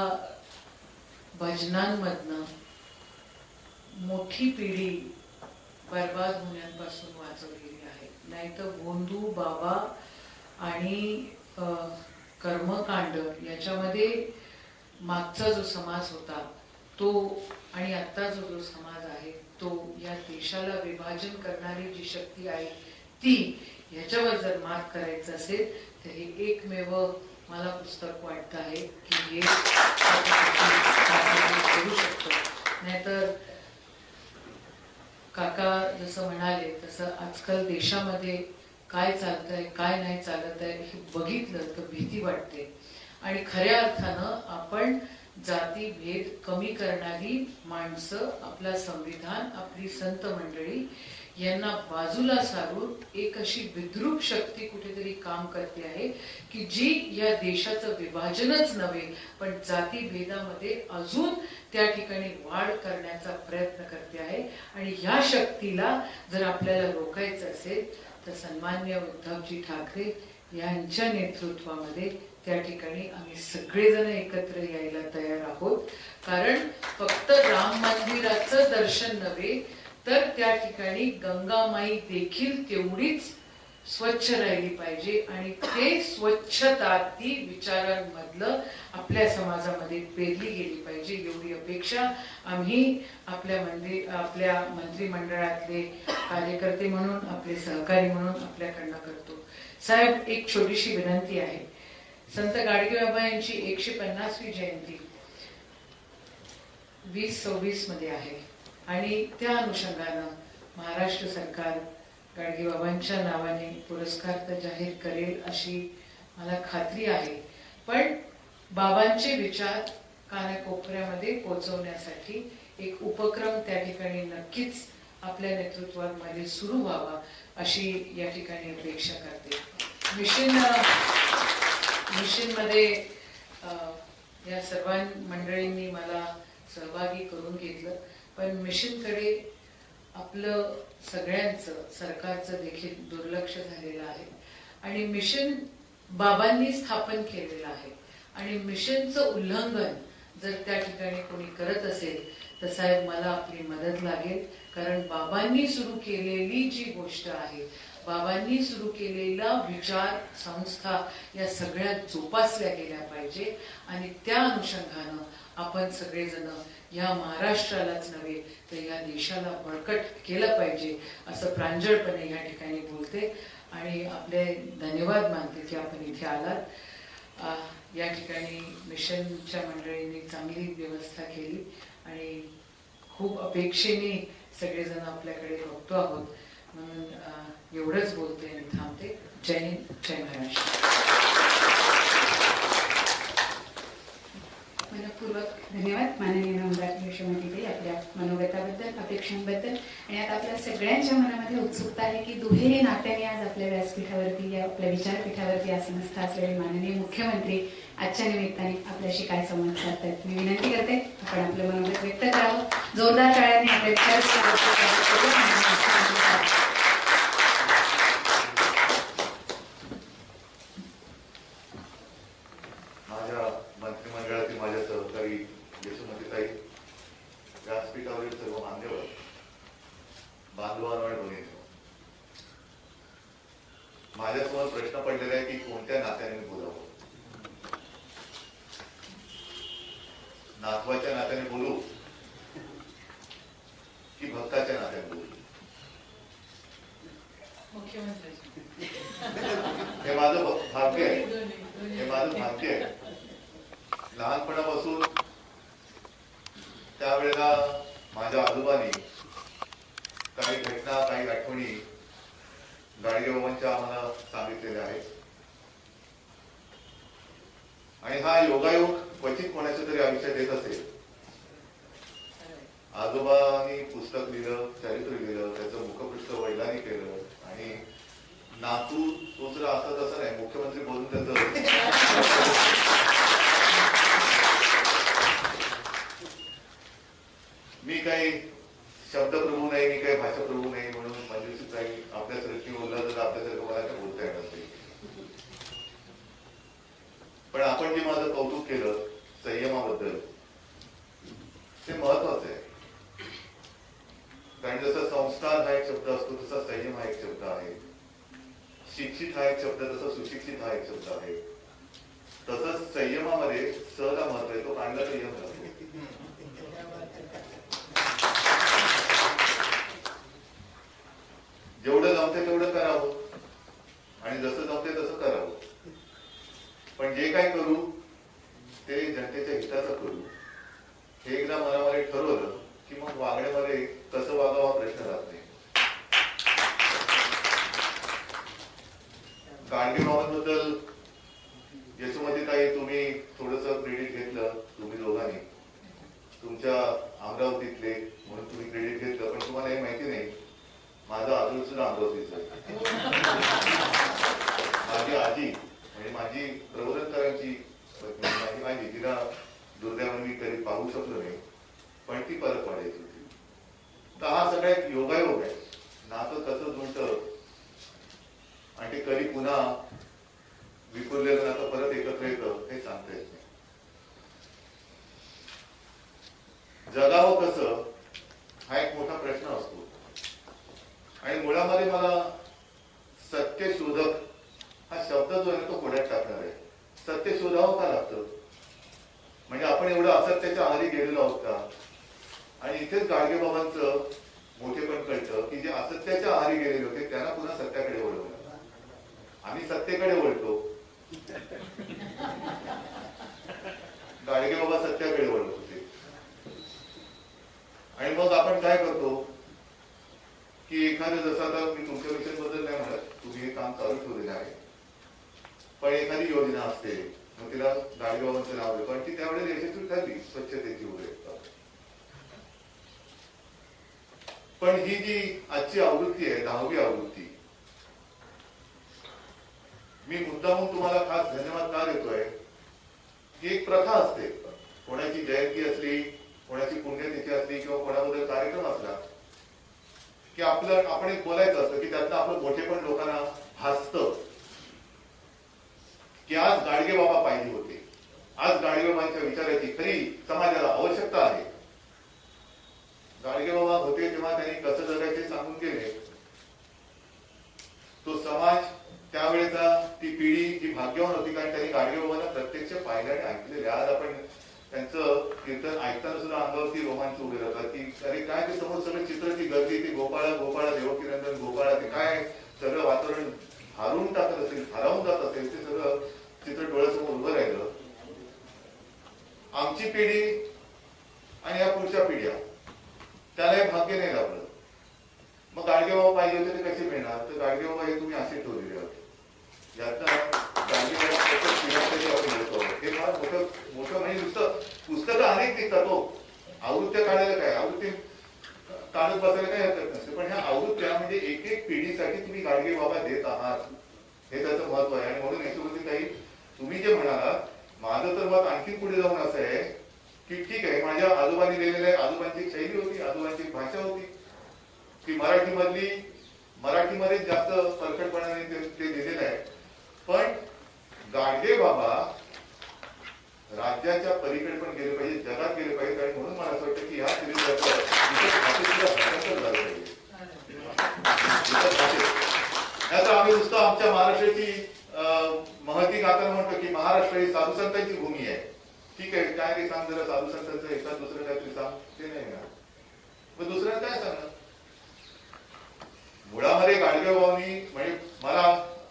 भजनांमधनं मोठी पिढी बर्बाद होण्यापासून वाचवलेली आहे. नाहीतर गोंधू बाबा आणि कर्मकांड याच्यामध्ये मागचा जो समाज होता तो आणि आता जो समाज आहे तो या देशाला विभाजन करणारी जी शक्ती आहे ती, ह्याच्यावर जर मात करायचं असेल तर हे एकमेव मला पुस्तक वाटतं आहे की हे करू शकतो. नाहीतर काका जसं म्हणाले तसं आजकाल देशामध्ये काय चालतंय काय नाही चालत आहे हे बघितलं तर भीती वाटते. आणि खऱ्या अर्थानं आपण जातीभेद कमी करणारी माणसं, आपला संविधान, आपली संत मंडळी यांना बाजूला सारून एक अशी विद्रूप शक्ती कुठेतरी काम करते आहे की जी या देशाचं विभाजनच नव्हे पण जातीभेदामध्ये अजून त्या ठिकाणी वाढ करण्याचा प्रयत्न करते आहे. आणि या शक्तीला जर आपल्याला रोखायचं असेल तर सन्माननीय उद्धवजी ठाकरे यांच्या नेतृत्वामध्ये त्या ठिकाणी आम्ही सगळेजण एकत्र यायला तयार आहोत. कारण फक्त राम मंदिराचं दर्शन नव्हे तर त्या ठिकाणी गंगामाई देखील तेवढीच स्वच्छ राहिली पाहिजे आणि ते स्वच्छता ती विचारांमधलं आपल्या समाजामध्ये पेरली गेली पाहिजे एवढी अपेक्षा आम्ही आपल्या मंत्रिमंडळातले कार्यकर्ते म्हणून, आपले सहकारी म्हणून आपल्याकडनं करतो. साहेब, एक छोटीशी विनंती आहे. संत गाडगे बाबा यांची 150वी जयंती 2026 मध्ये आहे आणि त्या अनुषंगानं महाराष्ट्र सरकार गाडगेबाबांच्या नावाने पुरस्कार तर जाहीर करेल अशी मला खात्री आहे. पण बाबांचे विचार कानाकोपऱ्यामध्ये पोहोचवण्यासाठी एक उपक्रम त्या ठिकाणी नक्कीच आपल्या नेतृत्वामध्ये सुरू व्हावा अशी या ठिकाणी अपेक्षा करते. मिशनमध्ये या सर्व मंडळींनी मला सहभागी करून घेतलं, पण मिशनकडे आपलं सगळ्यांचं सरकारचं देखील दुर्लक्ष झालेलं आहे आणि मिशन बाबांनी स्थापन केलेलं आहे आणि मिशनचं उल्लंघन जर त्या ठिकाणी कोणी करत असेल तर साहेब मला आपली मदत लागेल, कारण बाबांनी सुरू केलेली जी गोष्ट आहे, बाबांनी सुरू केलेला विचार संस्था या सगळ्या जोपासल्या गेल्या पाहिजे आणि त्या अनुषंगानं आपण सगळेजण या महाराष्ट्रालाच नव्हे तर या देशाला बळकट केलं पाहिजे असं प्रांजळपणे या ठिकाणी बोलते आणि आपले धन्यवाद मानते की आपण इथे आलात। या ठिकाणी मिशनच्या मंडळींनी चांगली व्यवस्था केली आणि खूप अपेक्षेने सगळेजण आपल्याकडे बघतो आहोत, म्हणून एवढंच बोलते आणि थांबते। जय हिंद, जय महाराष्ट्र।
मनपूर्वक धन्यवाद माननीय नम्रता यशोमतीताई आपल्या मनोगताबद्दल, अपेक्षांबद्दल। आणि आता आपल्या सगळ्यांच्या मनामध्ये उत्सुकता आहे की दुहेरी नात्याने आज आपल्या व्यासपीठावरती या आपल्या विचारपीठावरती आसनस्थ असलेले माननीय मुख्यमंत्री आजच्या निमित्ताने आपल्याशी काय संवाद साधतात। मी विनंती करते आपण आपलं मनोगत व्यक्त करावं, जोरदार टाळ्यांनी आपले विचार
माझ्या मंत्रिमंडळातील माझ्या सहकारी यशोमतीताई, व्यासपीठावरील सर्व मान्यवर, बांधवांनो आणि भगिनींनो, माझ्यासमोर प्रश्न पडलेला आहे की कोणत्या नात्याने मी बोलावं। नातवाच्या नात्याने बोलू की भक्ताच्या नात्याने बोलू?
मुख्यमंत्री
हे माझं भाग्य आहे, हे माझं भाग्य आहे। लहानपणापासून त्यावेळेला माझ्या आजोबांनी काही घटना, काही आठवणी गाडगेबाबांच्या आम्हाला सांगितलेल्या आहेत आणि हा योगायोग क्वचित कोणाच्या तरी आयुष्यात येत असेल। आजोबांनी पुस्तक लिहिलं, चरित्र लिहिलं, त्याचं मुखपृष्ठ वडिलांनी केलं आणि नातू दुसरं असं तसं नाही, मुख्यमंत्री बोलून त्याचं मी काही शब्दप्रभू नाही, मी काही भाषाप्रभू नाही, म्हणून मंजुषी काही आपल्यासारखी बोललं तर आपल्यासारखं मला काय बोलता येणार नाही। पण आपण जे माझं कौतुक केलं संयमाबद्दल, ते महत्वाचं आहे, कारण जसं संस्कार हा एक शब्द असतो तसा संयम हा एक शब्द आहे, शिक्षित हा एक शब्द तसा सुशिक्षित हा एक शब्द आहे, तसंच संयमामध्ये सहला महत्व आहे, तो काढला संयम असतो। जेवढं जमते तेवढं करावं आणि जसं जमते तसं करावं, पण जे काय करू ते जनतेच्या हिताचं करू। हे एकदा मनामध्ये ठरवलं की मग वागण्यामध्ये कसं वागावं हा प्रश्न राहत नाही। गाडगेबाबांबद्दल यशोमतीताई तुम्ही थोडंसं क्रेडिट घेतलं, तुम्ही दोघांनी तुमच्या अमरावतीतले म्हणून तुम्ही क्रेडिट घेतलं, पण तुम्हाला हे माहिती नाही माझं आजोळ सुद्धा अमरावतीचं आहे। माझी आजी म्हणजे माझी प्रबोधनकरांची माझी आजी, तिला दुर्दैवाने मी कधी पाहू शकलो नाही, पण ती परत वाढायची होती। तर हा सगळा एक योगायोग आहे, नातं कसं जुळतं आणि ते कधी पुन्हा विखुरलेलं नातं परत एकत्र येतं हे सांगता येत नाही। जगावं कसं हा एक मोठा प्रश्न असतो आणि मुळामध्ये मला सत्यशोधक हा शब्द जो आहे तो पुढ्यात टाकणार आहे। सत्य शोधावं का लागतं, म्हणजे आपण एवढं असत्याच्या आहारी गेलेलो आहोत का? आणि इथेच गाडगेबाबांचं मोठेपण कळतं की जे असत्याच्या आहारी गेलेले होते त्यांना पुन्हा सत्याकडे वळवलं। आम्ही सत्तेकडे वळतो, गाडगेबाबा सत्याकडे वळत होते। आणि मग आपण काय करतो की एखादं, जसं आता मी तुमच्या मिशन बद्दल नाही म्हणत, तुम्ही हे काम चालू ठेवलेलं आहे, पण एखादी योजना असते मग तिला गाडगेबाबांचं नाव आहे, पण ती त्यावेळेला यशस्वी ठरली स्वच्छतेची वगैरे। पण ही जी आजची आवृत्ती आहे, 10वी आवृत्ती, मी मुद्दामून तुम्हाला खास धन्यवाद का देतोय की एक प्रथा असते, कोणाची जयंती असली, कोणाची पुण्यतिथी असली किंवा कोणाबद्दल कार्यक्रम असला की आपण एक बोलायचं असतं की त्यातनं आपलं मोठेपण लोकांना भासतं की आज गाडगे बाबा पाहिजे होते, आज गाडगे बाबांच्या विचाराची खरी समाजाला आवश्यकता आहे. गाडगे बाबा होते तेव्हा त्यांनी कसं जगायचे सांगून गेले. तो समाज त्यावेळेचा ती पिढी जी भाग्यवान होती, कारण त्यांनी गाडगे बाबांना प्रत्यक्ष पाहिलं आणि ऐकलेले. आज आपण त्यांचं कीर्तन ऐकताना सुद्धा अंगावरती रोमांच उभे राहतात की अरे काय ते समोर सगळं चित्र, ती गर्दी, ती गोपाळा गोपाळा देवकीनंदन गोपाळा, ते काय सगळं वातावरण हारून टाकत असेल, हरावून जात असेल, ते सगळं चित्र डोळ्यासमोर उभं राहिलं. आमची पिढी आणि या पुढच्या पिढ्या त्याला हे भाग्य नाही लाभलं. मग गाडगेबाबा पाहिजे होते ते कसे मिळणार? तर गाडगेबाबा हे तुम्ही असे ठेवलेले होते. यातनं गाडगेबाबा आपण घेतो हे फार मोठं म्हणजे नुसतं पुस्तकं अनेक निघतात. हो, आवृत्त्या काढायला काय, आवृत्ती काढत बसायला काय हरकत नसते, पण ह्या आवृत्त्या म्हणजे एक एक पिढीसाठी तुम्ही गाडगेबाबा देत आहात, हे त्याचं महत्व आहे. आणि म्हणून याच्यावरती काही तुम्ही जे म्हणालात, माझं तर मत आणखी पुढे जाऊन असं आहे की ठीक आहे, माझ्या आजोबांनी लिहिलेलं आहे, आजोबांची शैली होती, आजोबांची भाषा होती, ती मराठीमध्ये जास्त परखडपणाने ते लिहिलेलं आहे. पण गाडगे बाबा राज्याच्या पलीकडे पण गेले पाहिजे, जगात गेले पाहिजे. आणि म्हणून मला असं वाटतं की ह्या सिलेबसचं भाषेत झालं पाहिजे. याचा आम्ही नुसतं आमच्या महाराष्ट्राची महती गाताना म्हणतो की महाराष्ट्र ही साधू संतांची भूमी आहे. ठीक आहे, काय ते सांग जरा साधू संतांचं एखाद दुसरं काहीतरी सांग, ते नाही ना. मग दुसऱ्या काय सांगणार? मुळामध्ये गाडगे बाबांनी म्हणजे मला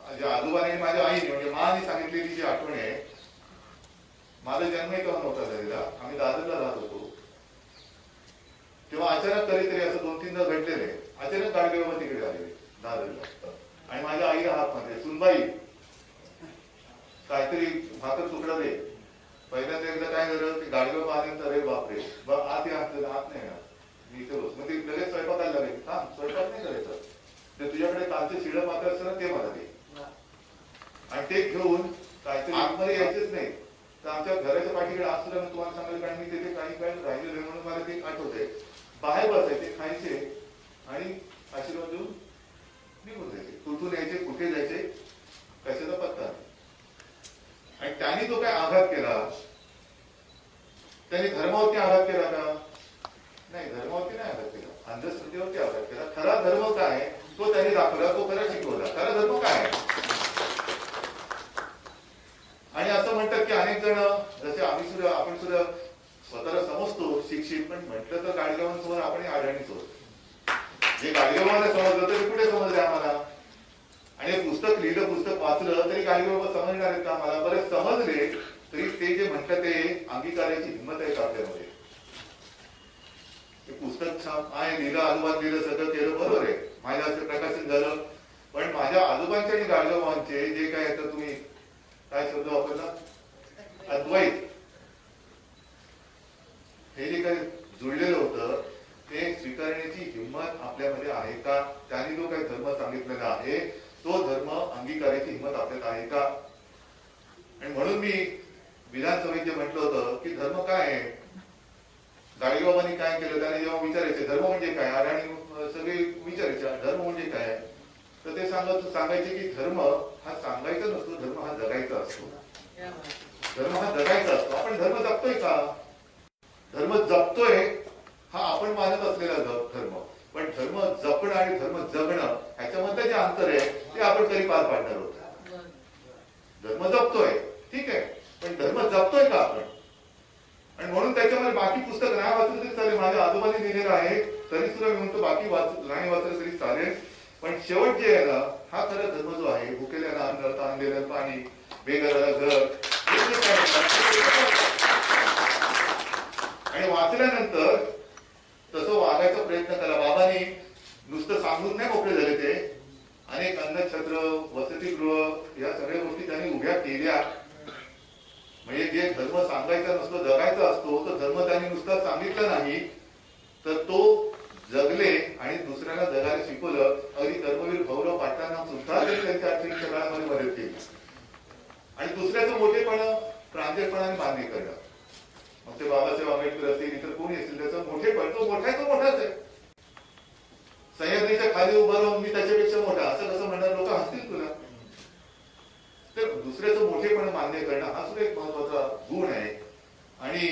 आजोबाने माझ्या आईने म्हणजे माने सांगितलेली जी आठवण आहे, माझा जन्मही तेव्हा नव्हता झालेला, आम्ही दादरला राहत होतो तेव्हा अचानक कधीतरी असं 2-3दा घडलेलं आहे. अचानक गाडगे बाबा तिकडे आले दादरला आणि माझ्या आईला हात मध्ये, सुनबाई काहीतरी भाकर तुकडा दे. पहिल्यांदा एकदा काय झालं की गाडगे बाबा आले तर अरे बापरे आत या, आत नाही ना, मी इथे बस. मग ती लगेच स्वयंपाकाला लागेल. हा, स्वयंपाक नाही करायचं, ते तुझ्याकडे कालचे शिळं पात्र असतं ना ते मला दे. आणि ते घेऊन काहीतरी आतमध्ये यायचेच नाही. तर आमच्या घराच्या पाठीकडे आज सुद्धा मी तुम्हाला सांगेल, कारण मी तिथे काही काळ राहिलेलो म्हणून मला ते आठवतंय. बाहेर बसायचे, खायचे आणि आशीर्वाद देऊन निघून जायचे. कुठून यायचे, कुठे जायचे, कशाचा पत्ता. आणि त्यांनी तो काय आघात केला, त्यांनी धर्मावरती आघात केला का? नाही, धर्मावरती नाही आघात केला, अंधश्रद्धेवरती आघात केला. खरा धर्म काय तो त्यांनी दाखवला, तो खरा शिकवला. खरा धर्म काय आहे? आणि असं म्हणतात की अनेक जण, जसे आपण सुद्धा स्वतःला समजतो शिक्षित, पण म्हटलं तर गाडगेबाबांसमोर आपण अडाणीच होतो. जे गाडगेबाबांना समजलं तरी कुठे समजले आम्हाला? आणि पुस्तक लिहिलं, पुस्तक वाचलं तरी गाडगेबाबा समजणार आहेत का आम्हाला? बरेच समजले तरी ते जे म्हणतात ते अंगीकाराची हिंमत आहे का आपल्यामध्ये? ते पुस्तक छान आहे, लिहिलं, आजोबांनी लिहिलं, सगळं केलं, बरोबर आहे, माझ्या असं प्रकाशन झालं. पण माझ्या आजोबांचे आणि गाडगेबाबांचे जे काय आता तुम्ही काय शब्द वापरला, अद्वैत, हे जे काही जुळलेलं होतं ते स्वीकारण्याची हिंमत आपल्यामध्ये आहे का? त्यांनी जो काही धर्म सांगितलेला आहे तो धर्म अंगीकाराची हिंमत आपल्यात आहे का? आणि म्हणून मी विधानसभेत जे म्हटलं होतं की धर्म काय आहे, गाडगेबाबांनी काय केलं, त्याने जेव्हा विचारायचे धर्म म्हणजे काय, आणि सगळे विचारायचे धर्म म्हणजे काय, तर ते सांगायचे की धर्म हा सांगायचा नसतो, धर्म हा जगायचा असतो. धर्म हा जगायचा असतो. आपण धर्म जपतोय का? धर्म जपतोय हा आपण मानत असलेला धर्म. पण धर्म जपणं आणि धर्म जगणं ह्याच्यामध्ये जे अंतर आहे ते आपण कधी पार पाडणार आहोत. धर्म जपतोय ठीक आहे, पण धर्म जपतोय का आपण? आणि म्हणून त्याच्यामध्ये बाकी पुस्तक नाही वाचलं तरी चालेल, माझ्या आजोबांनी लिहिलेलं आहे तरी सुद्धा मी म्हणतो बाकी नाही वाचलं तरी चालेल. पण शेवट जे आहे ना, हा खरा धर्म जो आहे, भुकेल्याला अन्न, ताणलेलं पाणी, बेघराला घर, आणि वाचल्यानंतर तसं वागायचा प्रयत्न करा. बाबांनी नुसतं सांगून नाही मोकळे झाले, ते अनेक अन्नछत्र, वसतिगृह या सगळ्या गोष्टी त्यांनी उभ्या केल्या. म्हणजे जे धर्म सांगायचा नसतो, जगायचा असतो, तो धर्म त्यांनी नुसता सांगितला नाही तर तो जगले आणि दुसऱ्याला जगायला शिकवलं. अगदी धर्मवीर भाऊराव पाटलांना सुद्धा त्यांच्या अडचणीच्या काळामध्ये मदत केली. आणि दुसऱ्याचं मोठेपण प्रांजळपणाने मान्य करणं, मग ते बाबासाहेब आंबेडकर असतील, इतर कोणी असेल, त्याचं मोठेपण तो मोठाच आहे. सह्याद्रीच्या खाली उभं राहून मी त्याच्यापेक्षा मोठा असं कसं म्हणणार, लोक हसतील तुला. तर दुसऱ्याचं मोठेपण मान्य करणं हा सुद्धा एक महत्वाचा गुण आहे. आणि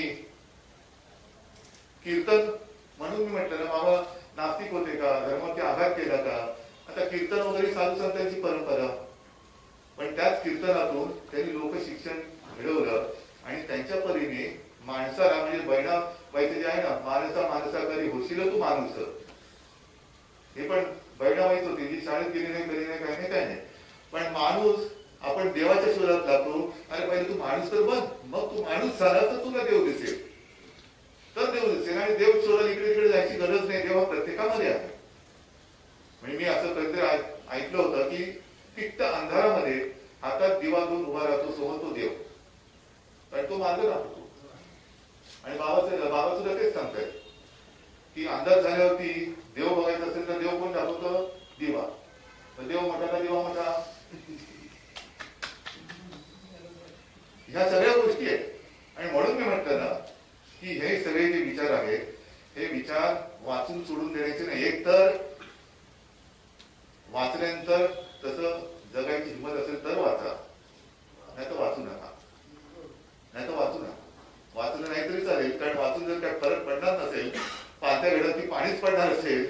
कीर्तन म्हणून मी म्हटलं ना, बाबा नास्तिक होते का, धर्मावरती आघात केला का. आता कीर्तन वगैरे साधू संतांची परंपरा, पण त्याच कीर्तनातून त्यांनी लोक शिक्षण घडवलं आणि त्यांच्या परीने माणसाला, म्हणजे बहिणा बाईचं जे आहे ना, माणसा माणसा करी होशील तू माणूस, हे पण बहिणाबाईच होती, जी शाळेत गेली नाही, करी नाही, काही नाही, काय नाही. पण माणूस आपण देवाच्या शोधात लागतो. अरे पहिले तू माणूस तर बन, मग तू माणूस झाला तर तुला देव दिसेल, तर देव दिसेल. आणि देव शोधायला इकडे तिकडे जायची गरज नाही, देवा प्रत्येकामध्ये आहे. म्हणजे मी असं कधीतरी ऐकलं होतं की तिक्त अंधारामध्ये हातात दिवा घेऊन उभा राहतो समोर तो देव, कारण तो मार्ग दाखवतो. आणि बाबा सुद्धा तेच सांगतायत की अंधार झाल्यावरती देव बघायचा असेल तर देव कोण दाखवतो, दिवा. तर देव मोठा का दिवा मोठा, ह्या सगळ्या गोष्टी आहेत. आणि म्हणून मी म्हटलं ना की हे सगळे जे विचार आहेत, हे विचार वाचून सोडून देण्याचे नाही. एक तर वाचल्यानंतर तसं जगायची हिंमत असेल तर वाचा, नाही तर वाचू नका. नाही तर वाचू नका. वाचलं नाही तरी चालेल, कारण वाचून जर काय फरक पडणार नसेल, पाहत्या घडात पाणीच पडणार असेल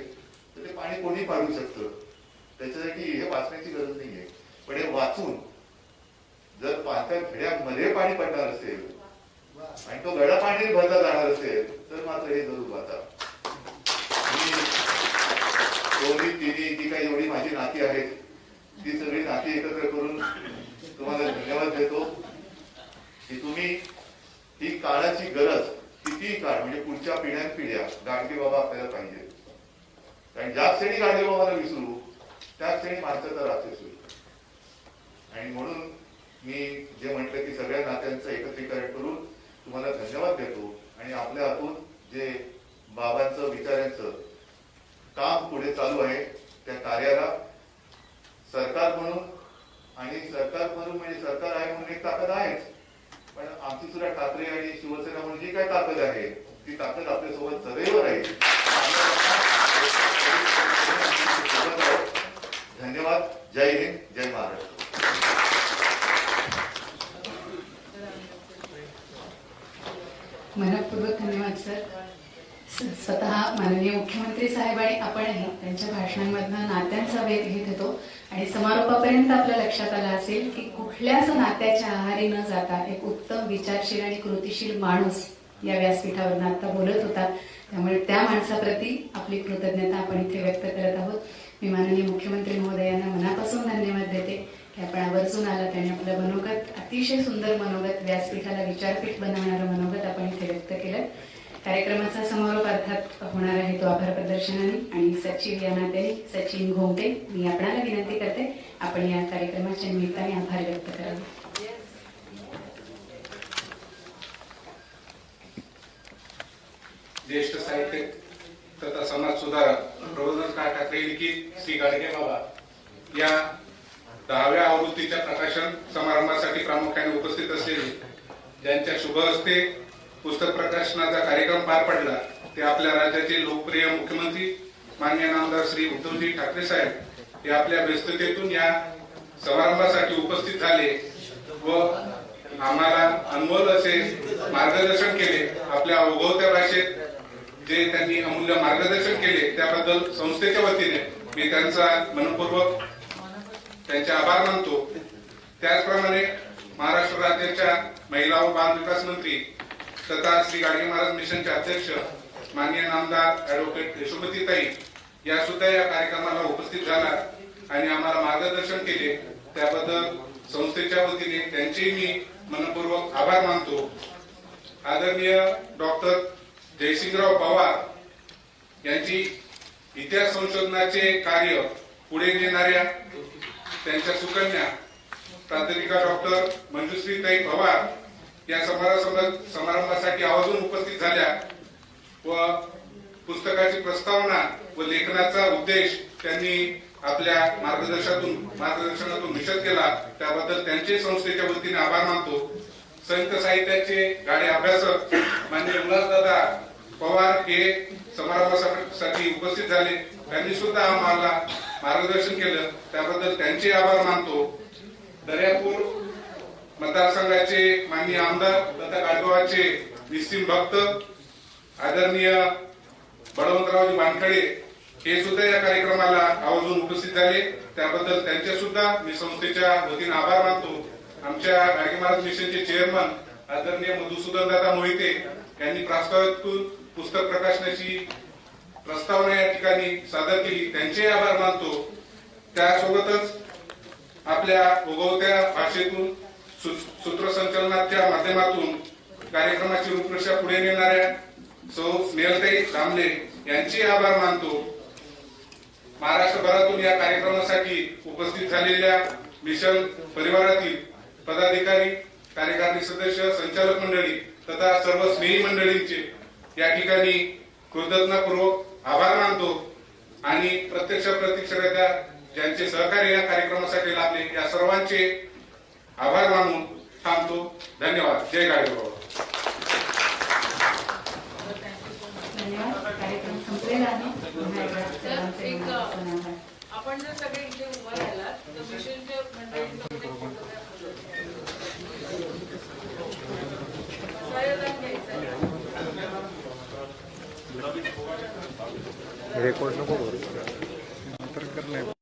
तर ते पाणी कोणी पाडू शकतं. त्याच्यासाठी हे वाचण्याची गरज नाहीये. पण हे वाचून जर पाहत्या घड्यामध्ये पाणी पडणार असेल आणि तो गडा पाण्याने भरला जाणार असेल तर मात्र हे जरूर वाचा. दोन्ही तिन्ही जी काही एवढी माझी नाती आहेत, ती सगळी नाती एकत्र करून तुम्हाला धन्यवाद देतो की तुम्ही ही काळाची गरज, किती काळ म्हणजे पुढच्या पिढ्या गाडगे बाबा आपल्याला पाहिजे. कारण ज्या क्षणी गाडगे बाबाला विसरू त्या क्षणी माणसाचा रात्र सुरू. आणि म्हणून मी जे म्हटलं की सगळ्या नात्यांचं एकत्रीकरण करून तुम्हाला धन्यवाद देतो. आणि आपल्या हातून जे बाबांचं विचारांचं काम पुढे चालू आहे, त्या कार्याला सरकार म्हणून, आणि सरकार म्हणून म्हणजे सरकार आहे म्हणून एक ताकद आहेच, पण आमची सुद्धा ठाकरे आणि शिवसेना म्हणून जी काय ताकद आहे ती ताकद आपल्यासोबत सदैव राहील. धन्यवाद. जय हिंद, जय महाराष्ट्र.
मनपूर्वक धन्यवाद सर. स्वतः माननीय मुख्यमंत्री साहेब आणि आपणही त्यांच्या भाषणांमधनं नात्यांचा वेध घेत होतो आणि समारोपापर्यंत आपल्या लक्षात आलं असेल की कुठल्याच नात्याच्या आहारी न जाता एक उत्तम विचारशील आणि कृतिशील माणूस या व्यासपीठावरून आता बोलत होता. त्यामुळे त्या माणसाप्रती आपली कृतज्ञता आपण इथे व्यक्त करत आहोत. मी माननीय मुख्यमंत्री महोदयांना मनापासून धन्यवाद देते की आपण आवर्जून आला. त्यांनी आपलं मनोगत, अतिशय सुंदर मनोगत, व्यासपीठाला विचारपीठ बनवणारं मनोगत आपण इथे व्यक्त केलं. कार्यक्रमाचा समारोप अर्थात होणार आहे तो आभार प्रदर्शनाने. आणि सचिव या नात्याने सचिन घोमटे, मी आपणाला विनंती करते आपण या कार्यक्रमाच्या निमित्ताने आभार व्यक्त करावे.
ज्येष्ठ साहित्यिक तथा समाज सुधारक प्रबोधनकार ठाकरे लिखित श्री गाडगे बाबा या 10व्या आवृत्तीच्या प्रकाशन समारंभासाठी प्रामुख्याने उपस्थित असलेले, ज्यांच्या शुभ हस्ते पुस्तक प्रकाशनाचा कार्यक्रम पार पडला, ते आपल्या राज्याचे लोकप्रिय मुख्यमंत्री माननीय नामदार श्री उद्धवजी ठाकरे साहेब हे आपल्या व्यस्ततेतून या समारंभासाठी उपस्थित झाले व आम्हाला अनमोल असे मार्गदर्शन केले. आपल्या ओघवत्या भाषेत जे त्यांनी अमूल्य मार्गदर्शन केले त्याबद्दल संस्थेच्या वतीने मी त्यांचा मनपूर्वक त्यांचे आभार मानतो. त्याचप्रमाणे महाराष्ट्र राज्याच्या महिला व बाल विकास मंत्री तथा श्री गाडगे महाराज मिशनचे अध्यक्ष माननीय नामदार ऍडव्होकेट यशोमतीताई या सुद्धा या कार्यक्रमाला उपस्थित झाला आणि आम्हाला मार्गदर्शन केले. त्याबद्दल संस्थेच्या वतीने त्यांचे मी मनपूर्वक आभार मानतो. आदरणीय डॉक्टर जयसिंगराव पवार यांची इतिहास संशोधनाचे कार्य पुढे नेणाऱ्या त्यांच्या सुकन्या प्राध्यापिका डॉक्टर मंजुश्रीताई पवार या समारंभासाठी आवर्जून उपस्थित झाल्या व पुस्तकाची प्रस्तावना व लेखनाचा उद्देश त्यांनी आपल्या मार्गदर्शनातून निश्चित केला. त्याबद्दल त्यांचे संस्थेच्या वतीने आभार मानतो. संत साहित्याचे गाडे अभ्यासक माननीय उल्हासदादा पवार हे समारंभासाठी उपस्थित झाले. त्यांनी सुद्धा आम्हाला मार्गदर्शन केलं, त्याबद्दल त्यांचे आभार मानतो. दर्यापूर मतदारसंघाचे माननीय आमदार तथा गाडगावाचे निस्सीम भक्त आदरणीय बळवंतरावजी वानखडे हे सुद्धा या कार्यक्रमाला आवर्जून उपस्थित झाले, त्याबद्दल त्यांचे सुद्धा मी संस्थेच्या वतीने आभार मानतो. आमच्या गाडगे महाराज मिशनचे चेअरमन आदरणीय मधुसूदन दादा मोहिते यांनी प्रास्ताविकतून पुस्तक प्रकाशनाची प्रस्तावना या ठिकाणी सादर केली, त्यांचे आभार मानतो. त्यासोबतच आपल्या उगवत्या भाषेतून सूत्रसंचलनाच्या माध्यमातून कार्यक्रमाची रूपरेषा पुढे नेणाऱ्या सौ स्नेहलताई दामले यांचे आभार मानतो. महाराष्ट्रभरातून या कार्यक्रमासाठी उपस्थित झालेल्या मिशन परिवारातील पदाधिकारी, कार्यकारिणी सदस्य, संचालक मंडळी तथा सर्व स्नेही मंडळींचे या ठिकाणी कृतज्ञतापूर्वक आभार मानतो. आणि प्रत्यक्ष प्रतीक्षाकर्त्या ज्यांचे सहकार्य या कार्यक्रमासाठी लाभले या सर्वांचे आभार मानून थांबतो. धन्यवाद. जय गाडगेबाबा.
धन्यवाद. कार्यक्रम संपलेला आहे. पुन्हा एकदा सर्वांचे
एक
मनापासून आभार.
आपण जर सगळे इथे उभा राहिलात तर मिशनच्या मंडळींचा मध्ये बसायला घ्यायचं.
रेकॉर्ड नको करू. नंतर करणार